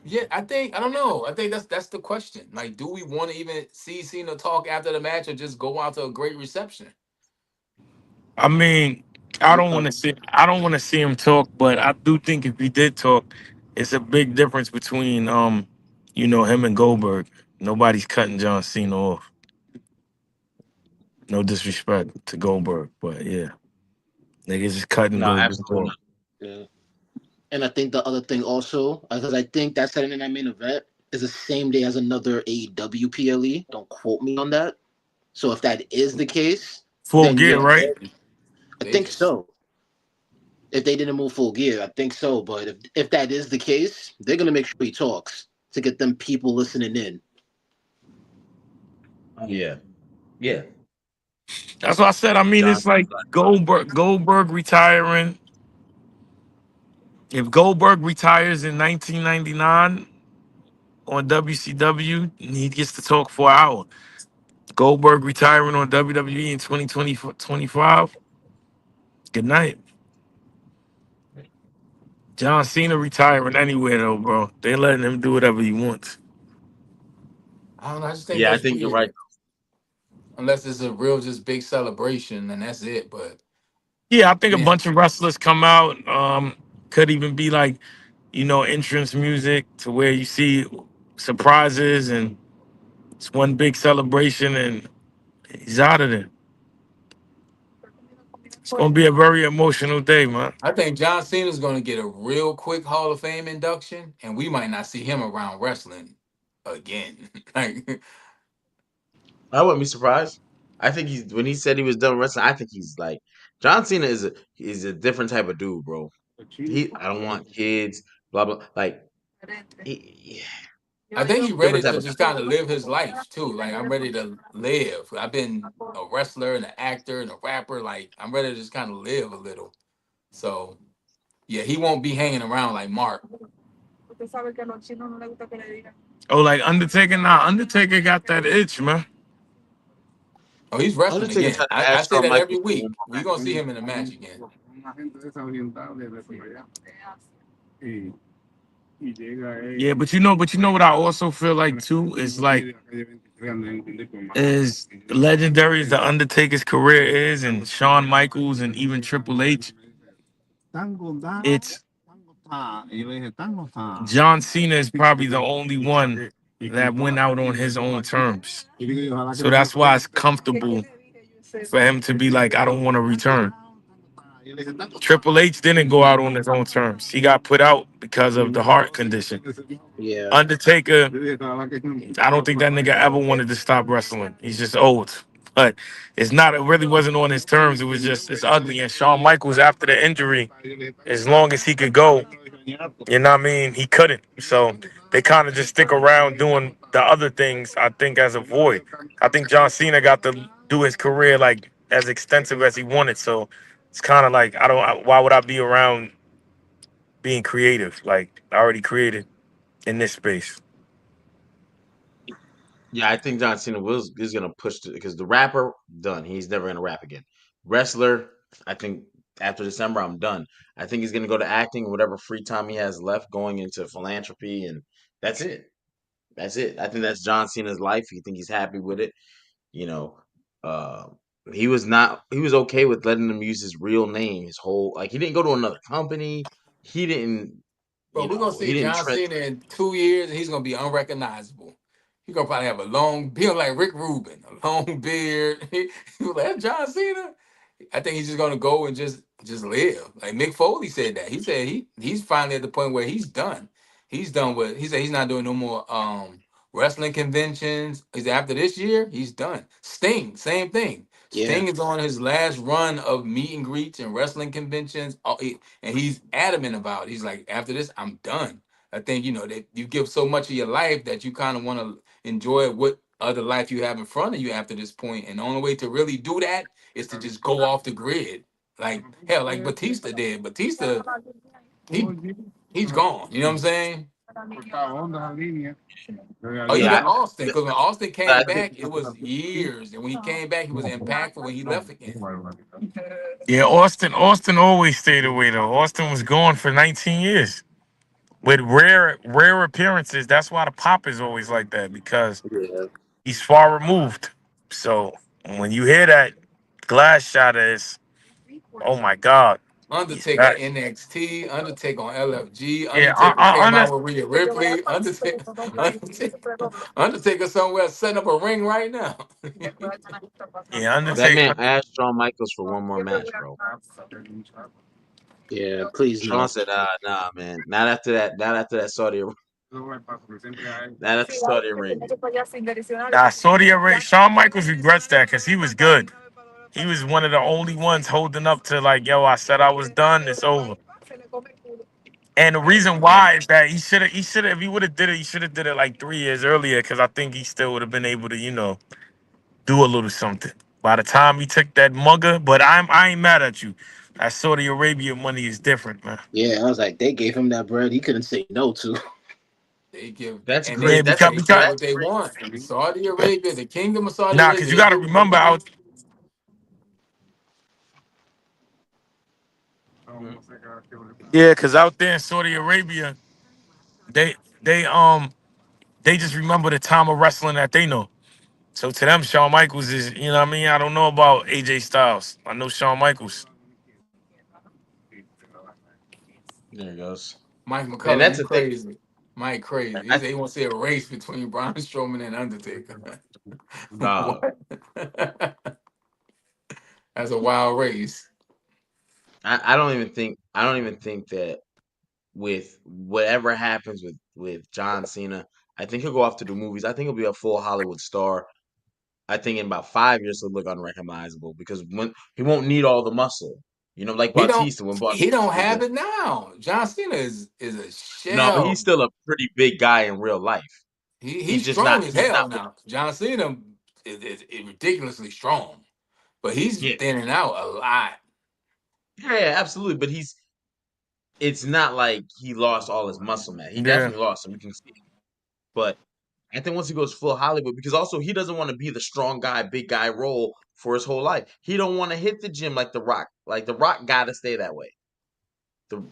Yeah, I think I don't know. I think that's the question. Like, do we want to even see Cena talk after the match, or just go out to a great reception? I mean, I'm fine. I don't want to see him talk, but I do think if he did talk, it's a big difference between him and Goldberg. Nobody's cutting John Cena off. No disrespect to Goldberg, but yeah, niggas just cutting No, Goldberg absolutely off. not. Yeah. And I think the other thing also, because I think that Saturday Night Main Event is the same day as another AEW PLE. Don't quote me on that. So if that is the case, Full then gear, yeah, right? I think Vegas. so. If they didn't move Full Gear, I think so. But if that is the case, they're gonna make sure he talks to get them people listening in. Yeah, yeah. That's what I said. I mean, it's Johnson's like Goldberg retiring. If Goldberg retires in 1999 on WCW, he gets to talk for an hour. Goldberg retiring on WWE in 2025. Good night. John Cena retiring anywhere though, bro. They letting him do whatever he wants. I don't know. I just think Yeah, I that's think you're right. weird. Unless it's a real, just big celebration, and that's it. But Yeah, I think a man, bunch of wrestlers come out. Could even be like, entrance music to where you see surprises and it's one big celebration and he's out of there. It's gonna be a very emotional day, man. I think John Cena's going to get a real quick Hall of Fame induction, and we might not see him around wrestling again. Like, I wouldn't be surprised. I think he's when he said he was done wrestling. I think he's like John Cena is a different type of dude, bro. I don't want kids, blah blah. Like he, I think he's ready different type to of just guy. kind of live his life too. Like, I'm ready to live. I've been a wrestler and an actor and a rapper. Like, I'm ready to just kind of live a little. So yeah, he won't be hanging around like Mark. Oh, like Undertaker? Nah, Undertaker got that itch, man. Oh, he's wrestling Undertaker again. tried to I ask say Shawn that every Michaels for one week. more We're match. gonna see him in a match again. Yeah, but you know what I also feel like too is like as legendary as the Undertaker's career is, and Shawn Michaels and even Triple H, it's John Cena is probably the only one that went out on his own terms. So that's why it's comfortable for him to be like, I don't want to return. Triple H didn't go out on his own terms. He got put out because of the heart condition. Yeah. Undertaker, I don't think that nigga ever wanted to stop wrestling. He's just old. But it's not, it really wasn't on his terms. It was just, it's ugly. And Shawn Michaels, after the injury, as long as he could go, you know what I mean, he couldn't. So they kind of just stick around doing the other things, I think, as a void. I think John Cena got to do his career like as extensive as he wanted. So it's kind of like, why would I be around being creative? Like, I already created in this space. Yeah, I think John Cena is gonna push because the rapper done. He's never gonna rap again. Wrestler, I think after December I'm done. I think he's gonna go to acting, whatever free time he has left, going into philanthropy, and that's it. That's it. I think that's John Cena's life. He think he's happy with it. You know, uh, he was not. He was okay with letting them use his real name. His whole like he didn't go to another company. He didn't. But we're gonna He see didn't John tread. Cena in 2 years, and he's gonna be unrecognizable. He's gonna probably have a long beard like Rick Rubin, a long beard. He was like, "That's John Cena." I think he's just gonna go and just live. Like Mick Foley said that. He said he's finally at the point where he's done. He's done with. He said he's not doing no more wrestling conventions. He said after this year, he's done. Sting, same thing. Yeah. Sting is on his last run of meet and greets and wrestling conventions, and he's adamant about it. He's like, after this, I'm done. I think that you give so much of your life that you kind of want to enjoy what other life you have in front of you after this point. And the only way to really do that is to just go off the grid, like hell, like Batista did. Batista, he he's gone. You know what I'm saying? Or Yeah, even Austin, because when Austin I came think back, it was years, and when he came back, he was impactful. When he left again. Yeah, Austin always stayed away though. Austin was gone for 19 years with rare appearances. That's why the pop is always like that because Yeah. he's far removed. So when you hear that glass shatter, is oh my god, he's Undertaker back. NXT, Undertaker on LFG, Yeah, Undertaker came out with Rhea Ripley, Undertaker, Undertaker somewhere setting up a ring right now. yeah, that man Undertaker. asked Shawn Michaels for one more match, bro. Yeah. Please Shawn no. said, nah, man. Not after that. Not after that Saudi. Not after Saudi Arabia. Nah, Saudi Arabia. Shawn Michaels regrets that because he was good. He was one of the only ones holding up to like, yo, I said I was done. It's over. And the reason And why is that if he would have did it, he should have did it like 3 years earlier because I think he still would have been able to, do a little something. By the time he took that mugger, but I ain't mad at you. That Saudi Arabia money is different, man. Yeah, I was like, they gave him that bread. He couldn't say no to. They give that's and they Yeah, great. That's because they get because what that's they great. want. Saudi Arabia, the Kingdom of Saudi nah, because Arabia, you they got to get what they remember want. out. Mm. Yeah, because out there in Saudi Arabia, they they um they just remember the time of wrestling that they know. So to them, Shawn Michaels is, what I mean? I don't know about AJ Styles. I know Shawn Michaels. There it goes. Mike Man, McCullough, that's you the thing. crazy. Mike crazy. He I said he wants to see a race between Braun Strowman and Undertaker. uh, What? That's a wild race. I don't even think that with whatever happens with John Cena, I think he'll go off to do movies. I think he'll be a full Hollywood star. I think in about 5 years he'll look unrecognizable because when he won't need all the muscle. Like He don't Bautista when he Bautista don't was have there. it now. John Cena is a No, he's shell. still a pretty big guy in real life. He's He's just strong not. as He's not. hell now. John Cena is ridiculously strong, but he's Yeah, thinning out a lot. yeah, absolutely. But it's not like he lost all his muscle mass. He Yeah. definitely lost some. You can see it. But I think once he goes full Hollywood, because also he doesn't want to be the strong guy, big guy role for his whole life. He don't want to hit the gym like The Rock. Like The Rock got to stay that way. The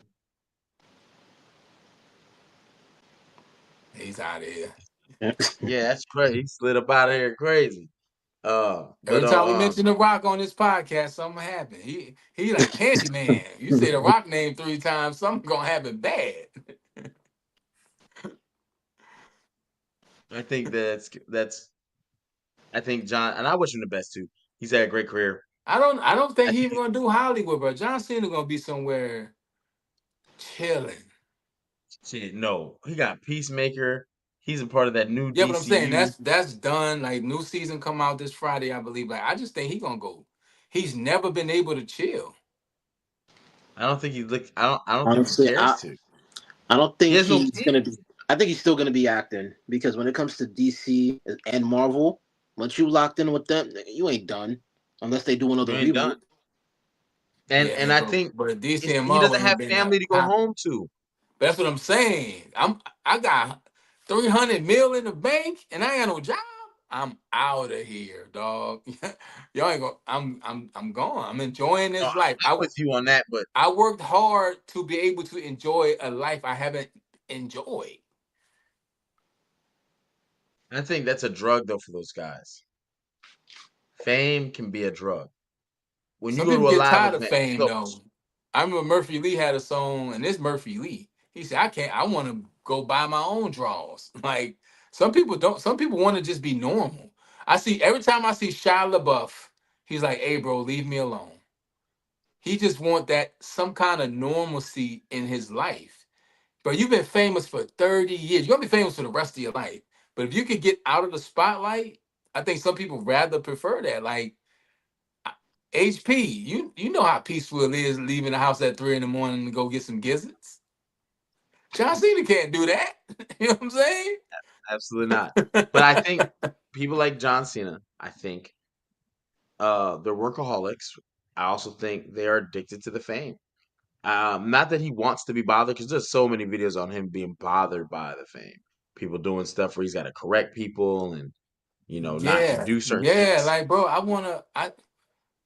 He's out of here. Yeah, that's crazy. He slid up out of here crazy. Every But time we mention The Rock on this podcast, something happen. He like Candyman. You say The Rock name 3 times, something gonna happen bad. I think that's I think John, and I wish him the best too. He's had a great career. I don't I think he think even gonna do Hollywood, bro. John Cena gonna be somewhere chilling. shit, no, he got Peacemaker. He's a part of that new Yeah, but I'm saying DCU. that's done. Like new season come out this Friday, I believe. Like I just think he gonna go. He's never been able to chill. I don't think he look. I don't think he Honestly, cares to. I don't He think has no he's gonna be. team. I think he's still gonna be acting because when it comes to DC and Marvel, once you locked in with them, you ain't done unless they do You another ain't done. reboot. And Yeah, I but think but DC and he Marvel doesn't ain't have been that family to go top. home to. That's what I'm saying. I got 300 mil in the bank and I ain't got no job. I'm out of here, dog. Y'all ain't go. I'm gone. I'm enjoying No, this life. I'm with you on that, but I worked hard to be able to enjoy a life I haven't enjoyed. I think that's a drug though for those guys. Fame can be a drug. When you Some go people to a get live tired of event, fame so though. I remember Murphy Lee had a song, and this Murphy Lee. He said, "I can't. I want to go buy my own draws." Like some people don't. Some people want to just be normal. I see every time I see Shia LaBeouf, he's like, "Hey, bro, leave me alone." He just want that some kind of normalcy in his life. But you've been famous for 30 years. You're gonna be famous for the rest of your life. But if you could get out of the spotlight, I think some people rather prefer that. Like HP, you know how peaceful it is leaving the house at 3 in the morning to go get some gizzards. John Cena can't do that. You know what I'm saying? Absolutely not. But I think people like John Cena, I think, they're workaholics. I also think they are addicted to the fame. Not that he wants to be bothered, because there's so many videos on him being bothered by the fame. People doing stuff where he's got to correct people and not to Yeah, do certain yeah. things. Like, bro, I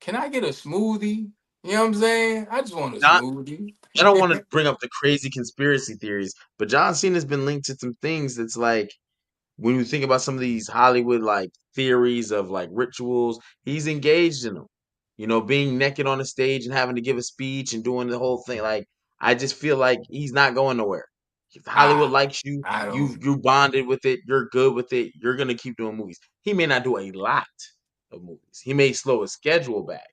can I get a smoothie? You know what I'm saying? I just want a John, smoothie. I don't want to bring up the crazy conspiracy theories, but John Cena's been linked to some things that's like, when you think about some of these Hollywood like theories of like rituals, he's engaged in them. Being naked on the stage and having to give a speech and doing the whole thing. Like, I just feel like he's not going nowhere. If Hollywood Ah, likes you, I don't. you bonded with it, you're good with it, you're gonna keep doing movies. He may not do a lot of movies. He may slow his schedule back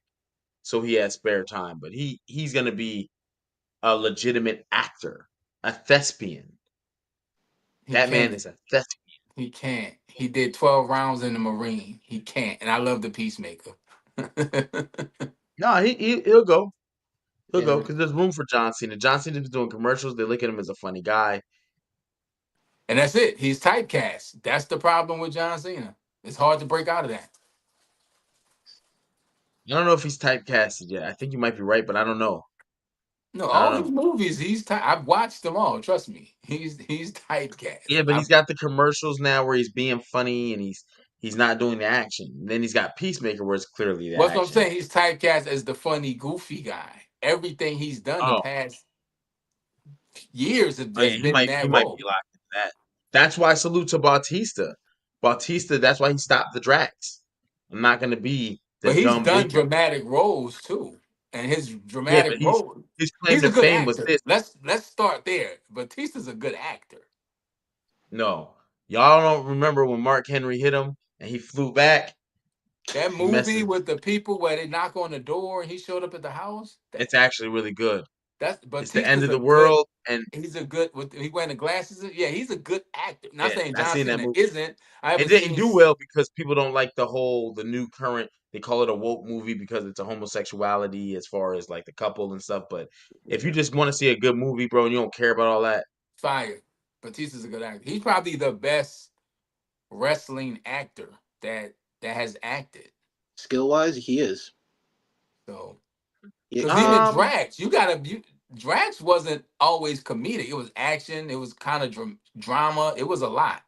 so he has spare time, but he's gonna be a legitimate actor, a thespian. He That man can't. is a thespian. He can't. He did 12 rounds in the Marine. He can't. And I love the Peacemaker. No, he'll go. He'll Yeah, go because there's room for John Cena. John Cena's doing commercials. They look at him as a funny guy. And that's it. He's typecast. That's the problem with John Cena. It's hard to break out of that. I don't know if he's typecasted yet. I think you might be right, but I don't know. No, I don't all his know. movies, I've watched them all. Trust me, he's typecast. Yeah, but he's got the commercials now where he's being funny and he's not doing the action. And then he's got Peacemaker where it's clearly the What's what I'm action. saying? He's typecast as the funny, goofy guy. Everything he's done the Oh, past years oh yeah, has been in he that might be role. locked into that. That's why I salute to Bautista. Bautista, that's why he stopped the Drax. I'm not gonna be the But he's dumb done idiot. dramatic roles too, and his Yeah, dramatic but role. his claim He's a to good fame was actor. this. Let's start there. Batista's a good actor. No. Y'all don't remember when Mark Henry hit him and he flew back? That He movie messes. with the people where they knock on the door and he showed up at the house. It's actually really good. That's It's the end Batista's of a the good. world, and He's a good. With he wearing the glasses. Yeah, he's a good actor. Not yeah, saying I John seen that Cena movie. isn't. I It haven't didn't seen. do well because people don't like the new current. They call it a woke movie because it's a homosexuality as far as like the couple and stuff. But if you yeah. just want to see a good movie, bro, and you don't care about all that, Fire. Batista's a good actor. He's probably the best wrestling actor that has acted. Skill wise, he is. So, Yeah, because even um, Drax, Drax wasn't always comedic. It was action. It was kind of drama. It was a lot.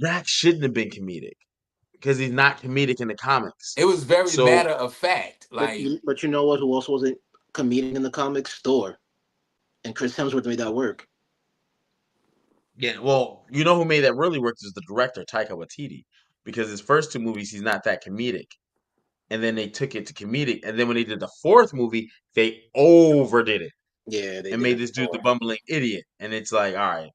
Drax shouldn't have been comedic because he's not comedic in the comics. It was very So matter of fact. Like but you know what? Who also wasn't comedic in the comics? Thor and Chris Hemsworth made that work. yeah, well, you know who made that really work is the director Taika Waititi, because his first two movies he's not that comedic, and then they took it to comedic, and then when they did the fourth movie, they overdid it Yeah, they and did made it this dude the more. bumbling idiot, and it's like, all right,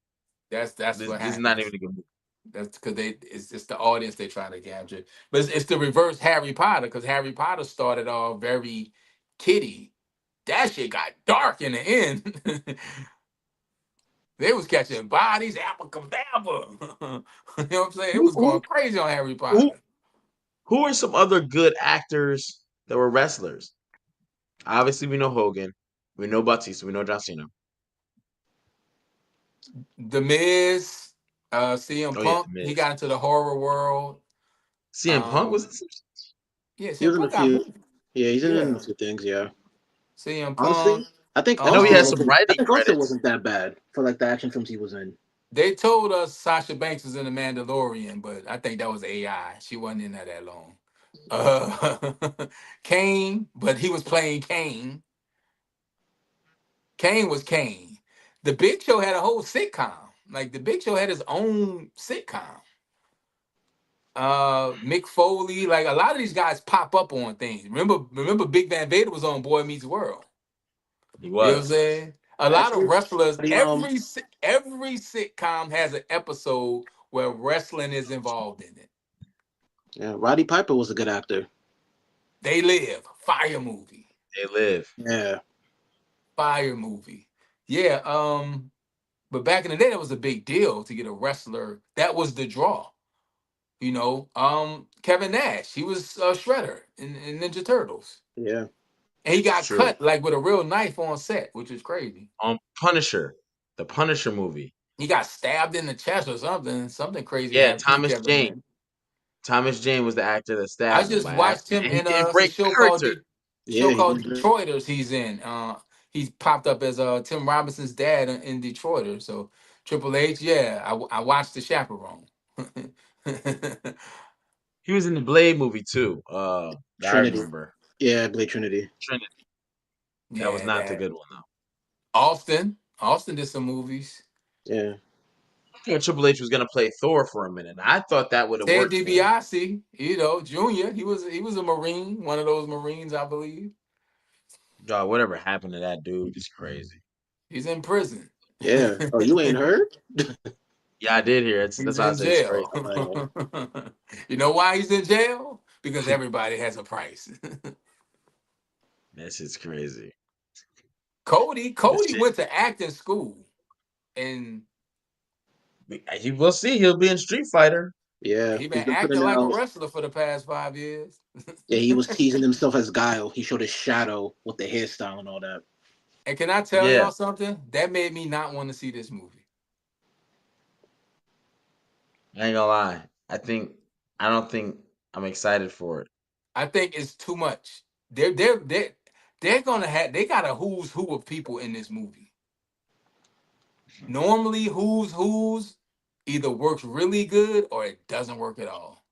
that's this what this is not even happens. a good movie. That's because it's the audience they're trying to capture. But it's the reverse Harry Potter because Harry Potter started off very kiddie. That shit got dark in the end. They was catching bodies, abracadabra. You know what I'm saying? It Who was who going crazy on Harry who Potter. who are some other good actors that were wrestlers? Obviously, we know Hogan, we know Batista, we know John Cena. The Miz, CM Oh yeah, The Punk, he Miz. got into the horror world. CM Punk was Um, in some. yeah, He CM was in a Punk got few. moved. Yeah, he's in a Yeah, few things. Yeah, CM Punk. honestly, I think I know he Austin has Um, some wasn't. I writing think Austin credits. wasn't that bad for like the action films he was in. they told us Sasha Banks was in The Mandalorian, but I think that was AI. She wasn't in there that long. Kane, but he was playing Kane. Kane was Kane. The Big Show had a whole sitcom. Like the Big Show had his own sitcom. Mick Foley, like a lot of these guys pop up on things. Remember Big Van Vader was on Boy Meets World. He You know what I'm was. saying? A lot of Actually, wrestlers, the every sitcom has an episode where wrestling is involved in it. yeah, Roddy Piper was a good actor. They Live, fire movie. They live. Yeah, Fire movie. Yeah, but back in the day, that was a big deal to get a wrestler. That was the draw. Kevin Nash. He was Shredder in Ninja Turtles, Yeah. and he It's got true. cut like with a real knife on set, which is crazy. Punisher, the Punisher movie. He got stabbed in the chest or something. Something crazy Yeah, happened to Kevin Nash. Thomas Jane was the actor that I stabbed him just by watched accident, him and he in did a a great show called character. Yeah, he did good. Detroiters. He's in. He's popped up as Tim Robinson's dad in Detroiters. So Triple H, yeah, I watched The Chaperone. He was in the Blade movie too. That I Trinity. remember. Yeah, Blade Trinity. Trinity. That was Yeah, not the that good one though. Austin did some movies. Yeah. I thought Triple H was gonna play Thor for a minute. I thought that would have Ted worked for him. DiBiase, Junior. He was a Marine, one of those Marines, I believe. God, whatever happened to that dude is crazy. He's in prison. Yeah. Oh, you ain't heard? Yeah, I did hear it. He's That's why I in said it's jail. crazy. Oh, yeah. You know why he's in jail? Because everybody has a price. That shit's crazy. This Cody shit. went to acting school, and He will see. He'll be in Street Fighter. Yeah. he He's been been acting putting like a out. wrestler for the past 5 years. Yeah, he was teasing himself as Guile. He showed his shadow with the hairstyle and all that. And can I tell Yeah, y'all something? That made me not want to see this movie. I ain't gonna lie. I don't think I'm excited for it. I think it's too much. They're gonna have they got a who's who of people in this movie. Normally, who's either works really good or it doesn't work at all.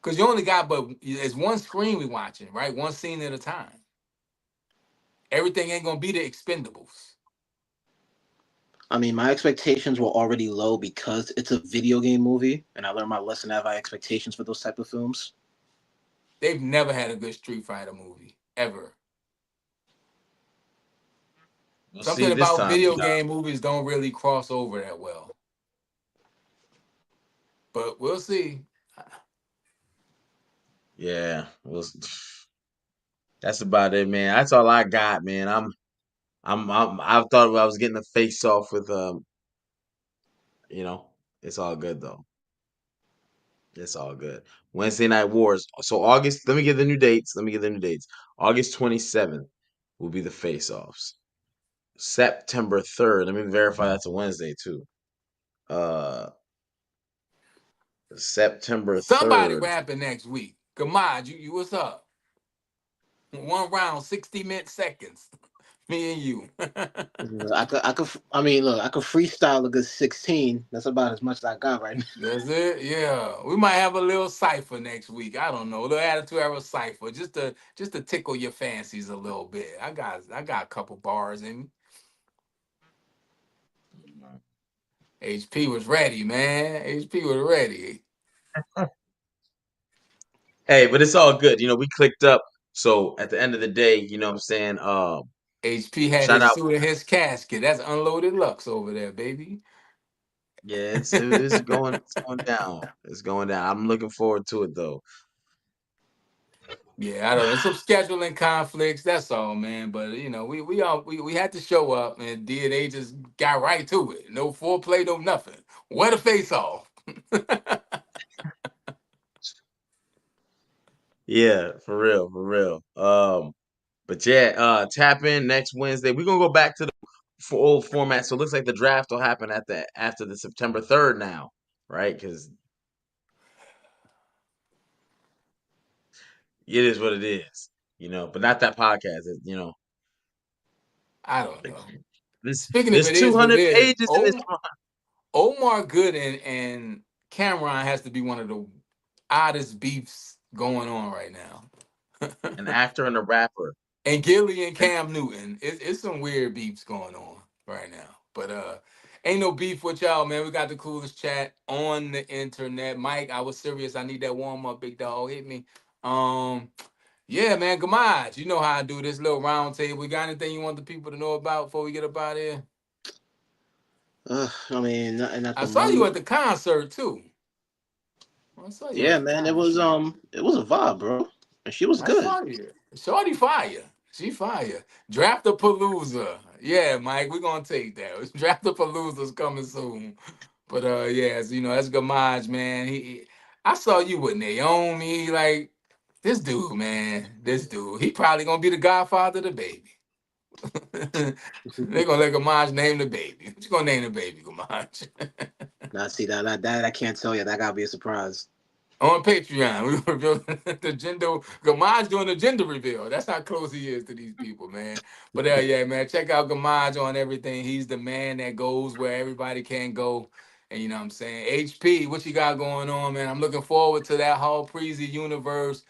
Because you only got but it's one screen we watching, right? One scene at a time. Everything ain't gonna be the Expendables. I mean, my expectations were already low because it's a video game movie, and I learned my lesson to have high expectations for those type of films. They've never had a good Street Fighter movie ever. We'll see Something this about time. video game movies don't really cross over that well. But we'll see. Yeah, that's about it, man. That's all I got, man. I thought I was getting a face off with you know, it's all good though. It's all good. Wednesday Night Wars. So August, let me give the new dates. Let me give the new dates. August 27th will be the face-offs. September 3rd. Let me verify that's a Wednesday too. Uh September Somebody 3rd. rapping next week. Gamad, you what's up? One round, 60 seconds. Me and you. I mean, look, I could freestyle a good 16. That's about as much as I got right now. That's it. Yeah, we might have a little cipher next week. I don't know, a little attitude era cipher, just to tickle your fancies a little bit. I got a couple bars in me. HP was ready, man. HP was ready. Hey, but it's all good. You know, we clicked up. So at the end of the day, you know what I'm saying? HP had Shout his out. suit in his casket. That's unloaded Lux over there, baby. Yeah, it's going down. It's going down. I'm looking forward to it though. Yeah, I don't know. Some scheduling conflicts. That's all, man. But we had to show up, and DNA just got right to it. No foreplay, no nothing. Where the face off? Yeah, for real, for real. But yeah, tap in next Wednesday. We're gonna go back to the old format. So it looks like the draft will happen after the September 3rd now, right? Because it is what it is, you know. But not that podcast. I don't Like, know. this Speaking of there's it is what it 200 is. pages in this. Omar Good and Cameron has to be one of the oddest beefs going on right now. An actor and a rapper. And Gilly and And Cam Newton. It's some weird beefs going on right now. But ain't no beef with y'all, man. We got the coolest chat on the internet. Mike, I was serious. I need that warm up, big dog. Hit me. Um, yeah, man. Gamaj, you know how I do this little round table. We got anything you want the people to know about before we get up out of here? I mean, and at I the saw you moment, at the concert too. I saw you at yeah, the man, concert. it was a vibe, bro, and she was I good. saw you. Shorty fire. She fire. Draft the Palooza. Yeah, Mike, we're gonna take that. Draft the Palooza's coming soon. But yeah, so, that's Gamage, man. I saw you with Naomi, like this dude, man. This dude, he probably gonna be the godfather of the baby. They gonna let Gamage name the baby. What you gonna name the baby, Gamage? Now, see that I can't tell you. That gotta be a surprise. On Patreon, we reveal the gender. Gamage doing the gender reveal. That's how close he is to these people, man. But yeah, man, check out Gamage on everything. He's the man that goes where everybody can go. And you know what I'm saying? HP, what you got going on, man? I'm looking forward to that whole Preezy universe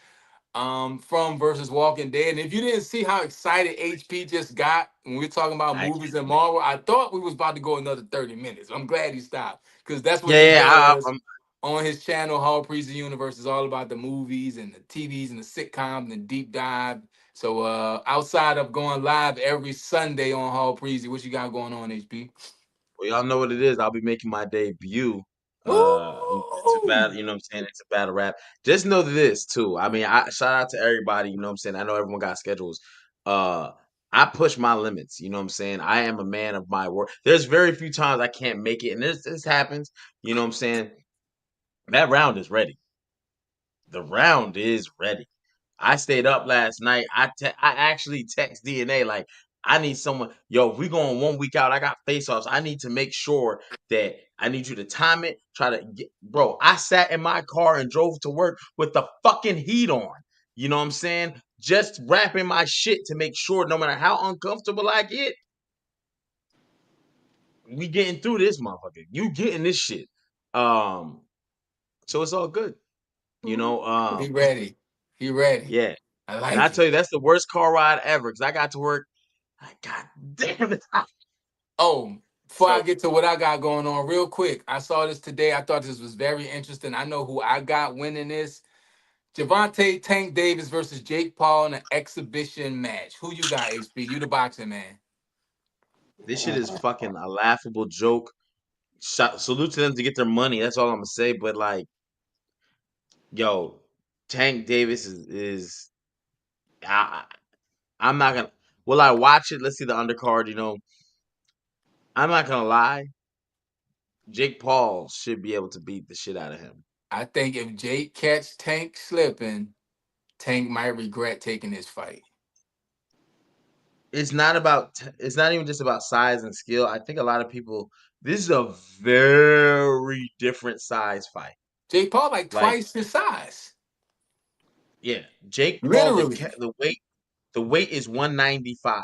from versus Walking Dead. And if you didn't see how excited HP just got when we are talking about I movies and Marvel, I thought we was about to go another 30 minutes. I'm glad he stopped because that's what yeah, he yeah. does I'm on his channel. Hall Preezy Universe is all about the movies and the TVs and the sitcoms and the deep dive. So outside of going live every Sunday on Hall Preezy, what you got going on, HP? well, y'all know what it is. I'll be making my debut. It's a Ooh! battle, you know what I'm saying? It's a battle rap. Just know this too. I mean, I shout out to everybody, you know what I'm saying? I know everyone got schedules. Uh I push my limits, you know what I'm saying? I am a man of my word. There's very few times I can't make it, and this happens, you know what I'm saying? That round is ready. The round is ready. I stayed up last night. I actually text DNA like I need someone. Yo, if we going 1 week out, I got face offs. I need to make sure that I need you to time it. Try to get, bro. I sat in my car and drove to work with the fucking heat on. You know what I'm saying? Just wrapping my shit to make sure no matter how uncomfortable I get, we getting through this motherfucker. You getting this shit. Um, so it's all good. You Ooh, know, he ready. He ready. yeah. I And I like tell it. you, that's the worst car ride ever because I got to work. God damn it. Oh, before I So get to what I got going on, real quick, I saw this today. I thought this was very interesting. I know who I got winning this. Javante Tank Davis versus Jake Paul in an exhibition match. Who you got, HB? You the boxing man. this shit is fucking a laughable joke. Salute to them to get their money. That's all I'm gonna say. But like, yo, Tank Davis is I, I'm not gonna. Will I watch it? Let's see the undercard. You know, I'm not gonna lie. Jake Paul should be able to beat the shit out of him. I think if Jake catch Tank slipping, Tank might regret taking this fight. It's not about. It's not even just about size and skill. I think a lot of people. This is a very different size fight. Jake Paul like Like, twice his size. yeah, Jake Paul. Literally. The weight is 195.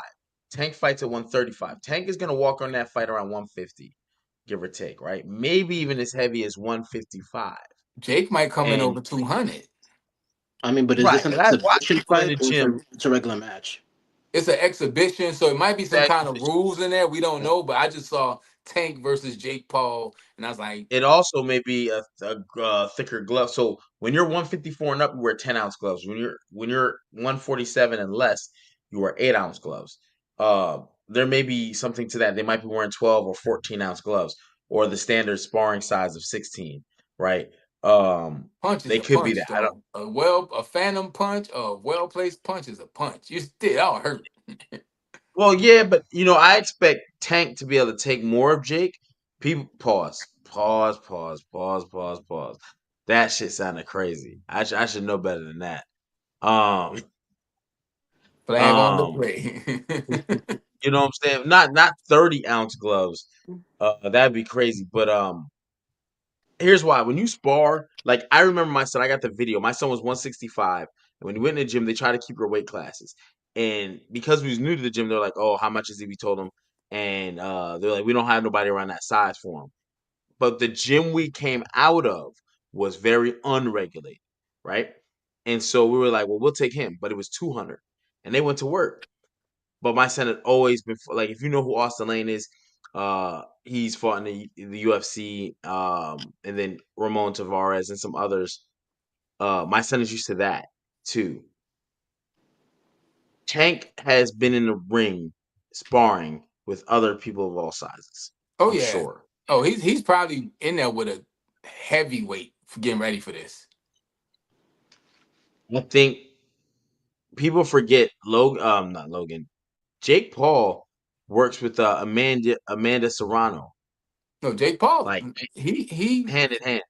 Tank fights at 135. Tank is gonna walk on that fight around 150, give or take, right? Maybe even as heavy as 155. Jake might come in And over 200. I mean, but is this right, an and I've watched exhibition people in fight the or gym. it's a regular match? It's an exhibition, so it might be It's some an kind of exhibition. rules in there. We don't know, but I just saw Tank versus Jake Paul, and I was like, It also may be a thicker glove. So when you're 154 and up, you wear 10-ounce gloves. When you're 147 and less, you wear 8-ounce gloves. There may be something to that. They might be wearing 12 or 14-ounce gloves, or the standard sparring size of 16. Right? punch is They a could be punch, that. I don't. though. A phantom punch, a well placed punch is a punch. You still all hurt. Well, yeah, but I expect Tank to be able to take more of Jake. People, pause. That shit sounded crazy. I should know better than that. Um, Flag on the um, play. you know what I'm saying? Not 30-ounce gloves. That'd be crazy. But here's why. When you spar, like I remember my son, I got the video. My son was 165, and when he went in the gym, they try to keep your weight classes. And because we was new to the gym, they're like, "Oh, how much is he?" We told him, and they're like, "We don't have nobody around that size for him." But the gym we came out of was very unregulated, right? And so we were like, "Well, we'll take him," but it was 200, and they went to work. But my son had always been like, if you know who Austin Lane is, he's fought in the UFC, and then Ramon Tavares and some others. My son is used to that too. Tank has been in the ring sparring with other people of all sizes. Oh I'm yeah. sure. Oh, he's probably in there with a heavyweight for getting ready for this. I think people forget Logan. Not Logan. Jake Paul works with Amanda Serrano. No, Jake Paul. like He he hand in hand.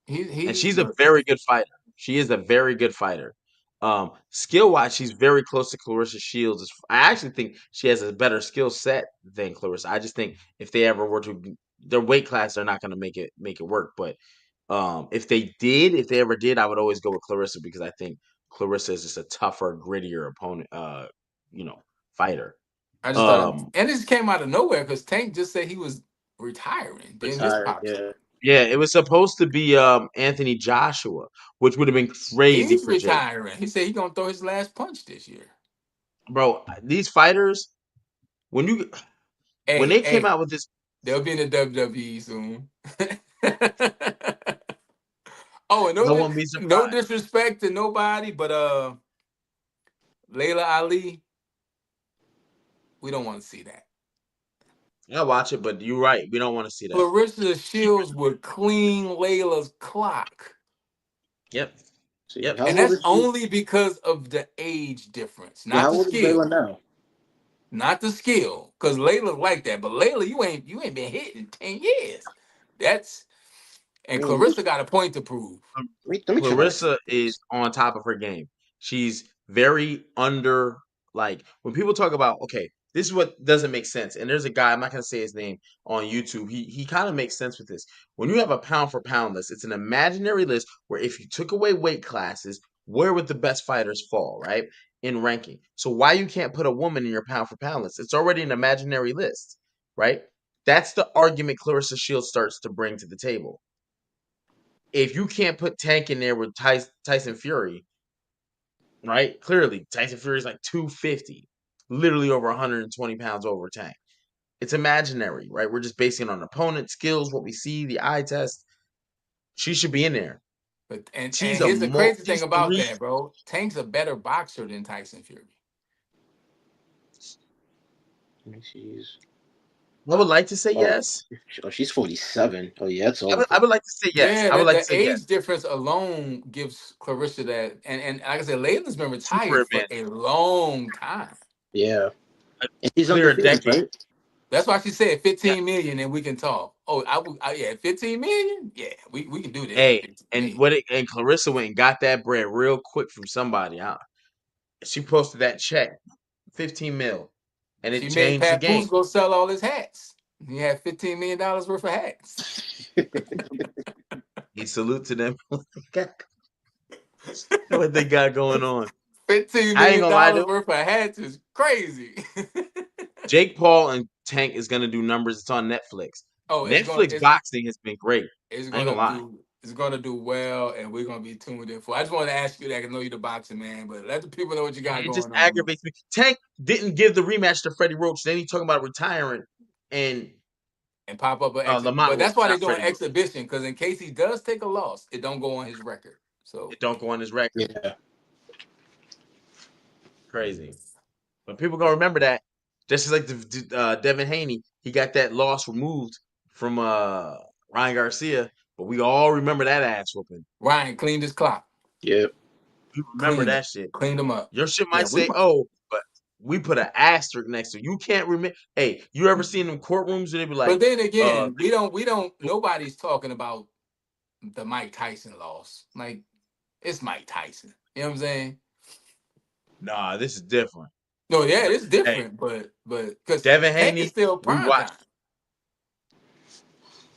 And he. she's a very good fighter. She is a very good fighter. Skill wise, she's very close to Clarissa Shields. I actually think she has a better skill set than Clarissa. I just think if they ever were to their weight class, they're not going to make it work. But if they ever did, I would always go with Clarissa because I think Clarissa is just a tougher, grittier opponent. You know, fighter. I just thought, Um, and it just came out of nowhere because Tank just said he was retiring. Then this Retired. pops up. Yeah. yeah, it was supposed to be Anthony Joshua, which would have been crazy He's for Jake. retiring. He said he's gonna throw his last punch this year. Bro, these fighters when you when Hey, they came hey, out with this, they'll be in the WWE soon. Oh, and I won't be no surprised. disrespect to nobody, but Layla Ali, we don't want to see that. I watch it, but you're right. We don't want to see that. Clarissa She, Shields would clean Layla's clock. yep, See, yep. how And old that's is she? only because of the age difference, Yeah, not how the old is Layla skill. now? Not the skill. Because Layla's like that. But Layla, you ain't been hit in 10 years. That's I and mean, let me Clarissa got a point to prove. let me check on Clarissa her. is on top of her game. She's very under like when people talk about okay, this is what doesn't make sense. And there's a guy, I'm not gonna say his name on YouTube. He kind of makes sense with this. When you have a pound for pound list, it's an imaginary list where if you took away weight classes, where would the best fighters fall, right? In ranking. So why you can't put a woman in your pound for pound list? It's already an imaginary list, right? That's the argument Clarissa Shields starts to bring to the table. If you can't put Tank in there with Tyson Fury, right? Clearly, Tyson Fury is like 250, literally over 120 pounds over Tank. It's imaginary, right? We're just basing it on opponent skills, what we see, the eye test. She should be in there. But and She's a here's the crazy thing she's about three. that, bro. Tank's a better boxer than Tyson Fury. Let me see. I would like to say Oh, yes. she's 47. Oh yeah, it's I would, over. I would like to say yes. Yeah, I would like to the say yes. age difference alone gives Clarissa that, and like I said, Layla's been Super retired for advantage. a long time. Yeah, A and she's clear undefeated, decade. right? That's why she said Yeah. 15 million and we can talk. Oh, yeah, 15 million? Yeah, we can do this for Hey, 15 and million. and Clarissa went and got that bread real quick from somebody. She posted that check, 15 mil, and it She made changed the game. Papoose go sell all his hats. He had $15 million worth of hats. He salute to them. What they got going on. $15 I ain't million gonna lie dollars though. worth of hats is crazy. Jake Paul and Tank is gonna do numbers. It's on Netflix. Oh, Netflix boxing has been great. I ain't gonna lie. it's gonna do well, and we're gonna be tuned in for. I just want to ask you that. I know you're the boxing man, but let the people know what you got It just going on, man. aggravates me. Tank didn't give the rematch to Freddie Roach. Then he talking about retiring, and And pop up an exit. Lamont But that's Roach, why they're not doing Freddie Roach. exhibition, because in case he does take a loss, it don't go on his record. So It don't go on his record. Yeah, Crazy. But people gonna remember that. Just as like Devin Haney, he got that loss removed from Ryan Garcia, but we all remember that ass whooping. Ryan cleaned his clock. yeah. We remember Cleaned it. that shit. Cleaned him up. Your shit Yeah, might say, "Oh," but we put an asterisk next to it. You can't remember. Hey, you ever seen them courtrooms where they be but like, then "Uh, again, we don't nobody's talking about the Mike Tyson loss. Like, it's Mike Tyson. You know what I'm saying? nah, this is different." No, yeah, But it's hey, different, but because Devin Tank is Haney, still prime time.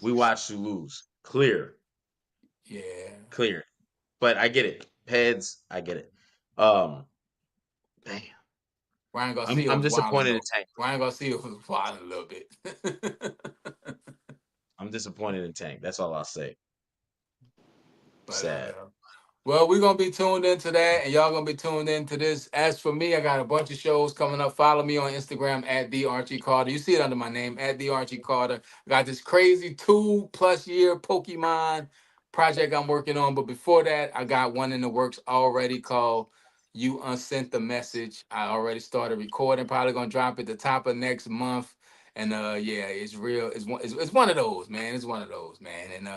we watched you lose, clear, Yeah. clear. But I get it, Peds, I get it. Um, damn, Ryan I'm Garcia I'm was wilding disappointed in though. Tank. Ryan Garcia was wilding a little bit. I'm disappointed in Tank. That's all I'll say. But Sad. well, we're gonna be tuned into that, and y'all gonna be tuned into this. As for me, I got a bunch of shows coming up. Follow me on Instagram at the Archie Carter. You see it under my name at the Archie Carter. I got this crazy 2+ year Pokemon project I'm working on, but before that, I got one in the works already called "You Unsent the Message." I already started recording. Probably gonna drop it the top of next month. And yeah, it's real. It's one of those, man. It's one of those, man. And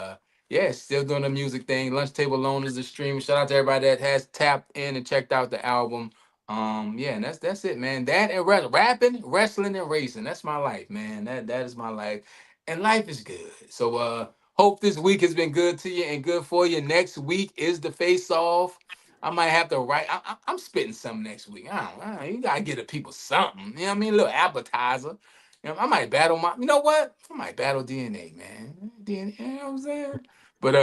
yeah, still doing the music thing. Lunch Table Alone is the stream. Shout out to everybody that has tapped in and checked out the album. Yeah, and that's it, man. That and rapping, wrestling, and racing. That's my life, man. That is my life. and life is good. So hope this week has been good to you and good for you. Next week is the face off. I might have to write. I'm spitting something next week. I don't know. You gotta get the people something. You know what I mean? A little appetizer. You know, I might battle my. You know what? I might battle DNA, man. DNA. You know what I'm saying? But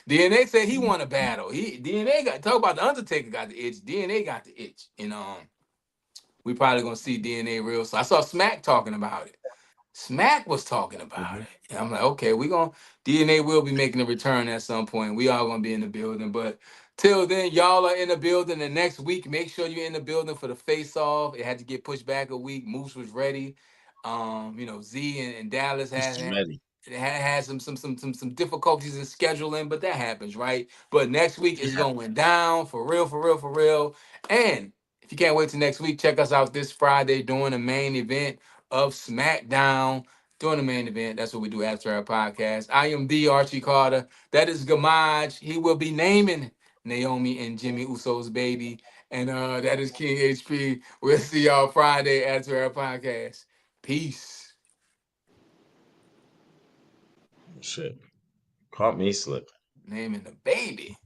DNA said he want to battle. DNA got talk about the Undertaker got the itch. DNA got the itch. And we probably gonna see DNA real. So I saw Smack talking about it. Smack was talking about Mhm. it. And I'm like, okay, we gonna DNA will be making a return at some point. We all gonna be in the building. But till then, y'all are in the building. And next week, make sure you're in the building for the face off. It had to get pushed back a week. Moose was ready. Z and Dallas He's ready. had some difficulties in scheduling, but that happens, right? But next week is Yeah. going down for real, for real, for real. And if you can't wait till next week, check us out this Friday during the main event of SmackDown. During the main event, that's what we do after our podcast. I am the Archie Carter. That is Gamaj. He will be naming Naomi and Jimmy Uso's baby. And that is King HP. We'll see y'all Friday after our podcast. Peace. Shit. Caught me slipping. Naming the baby.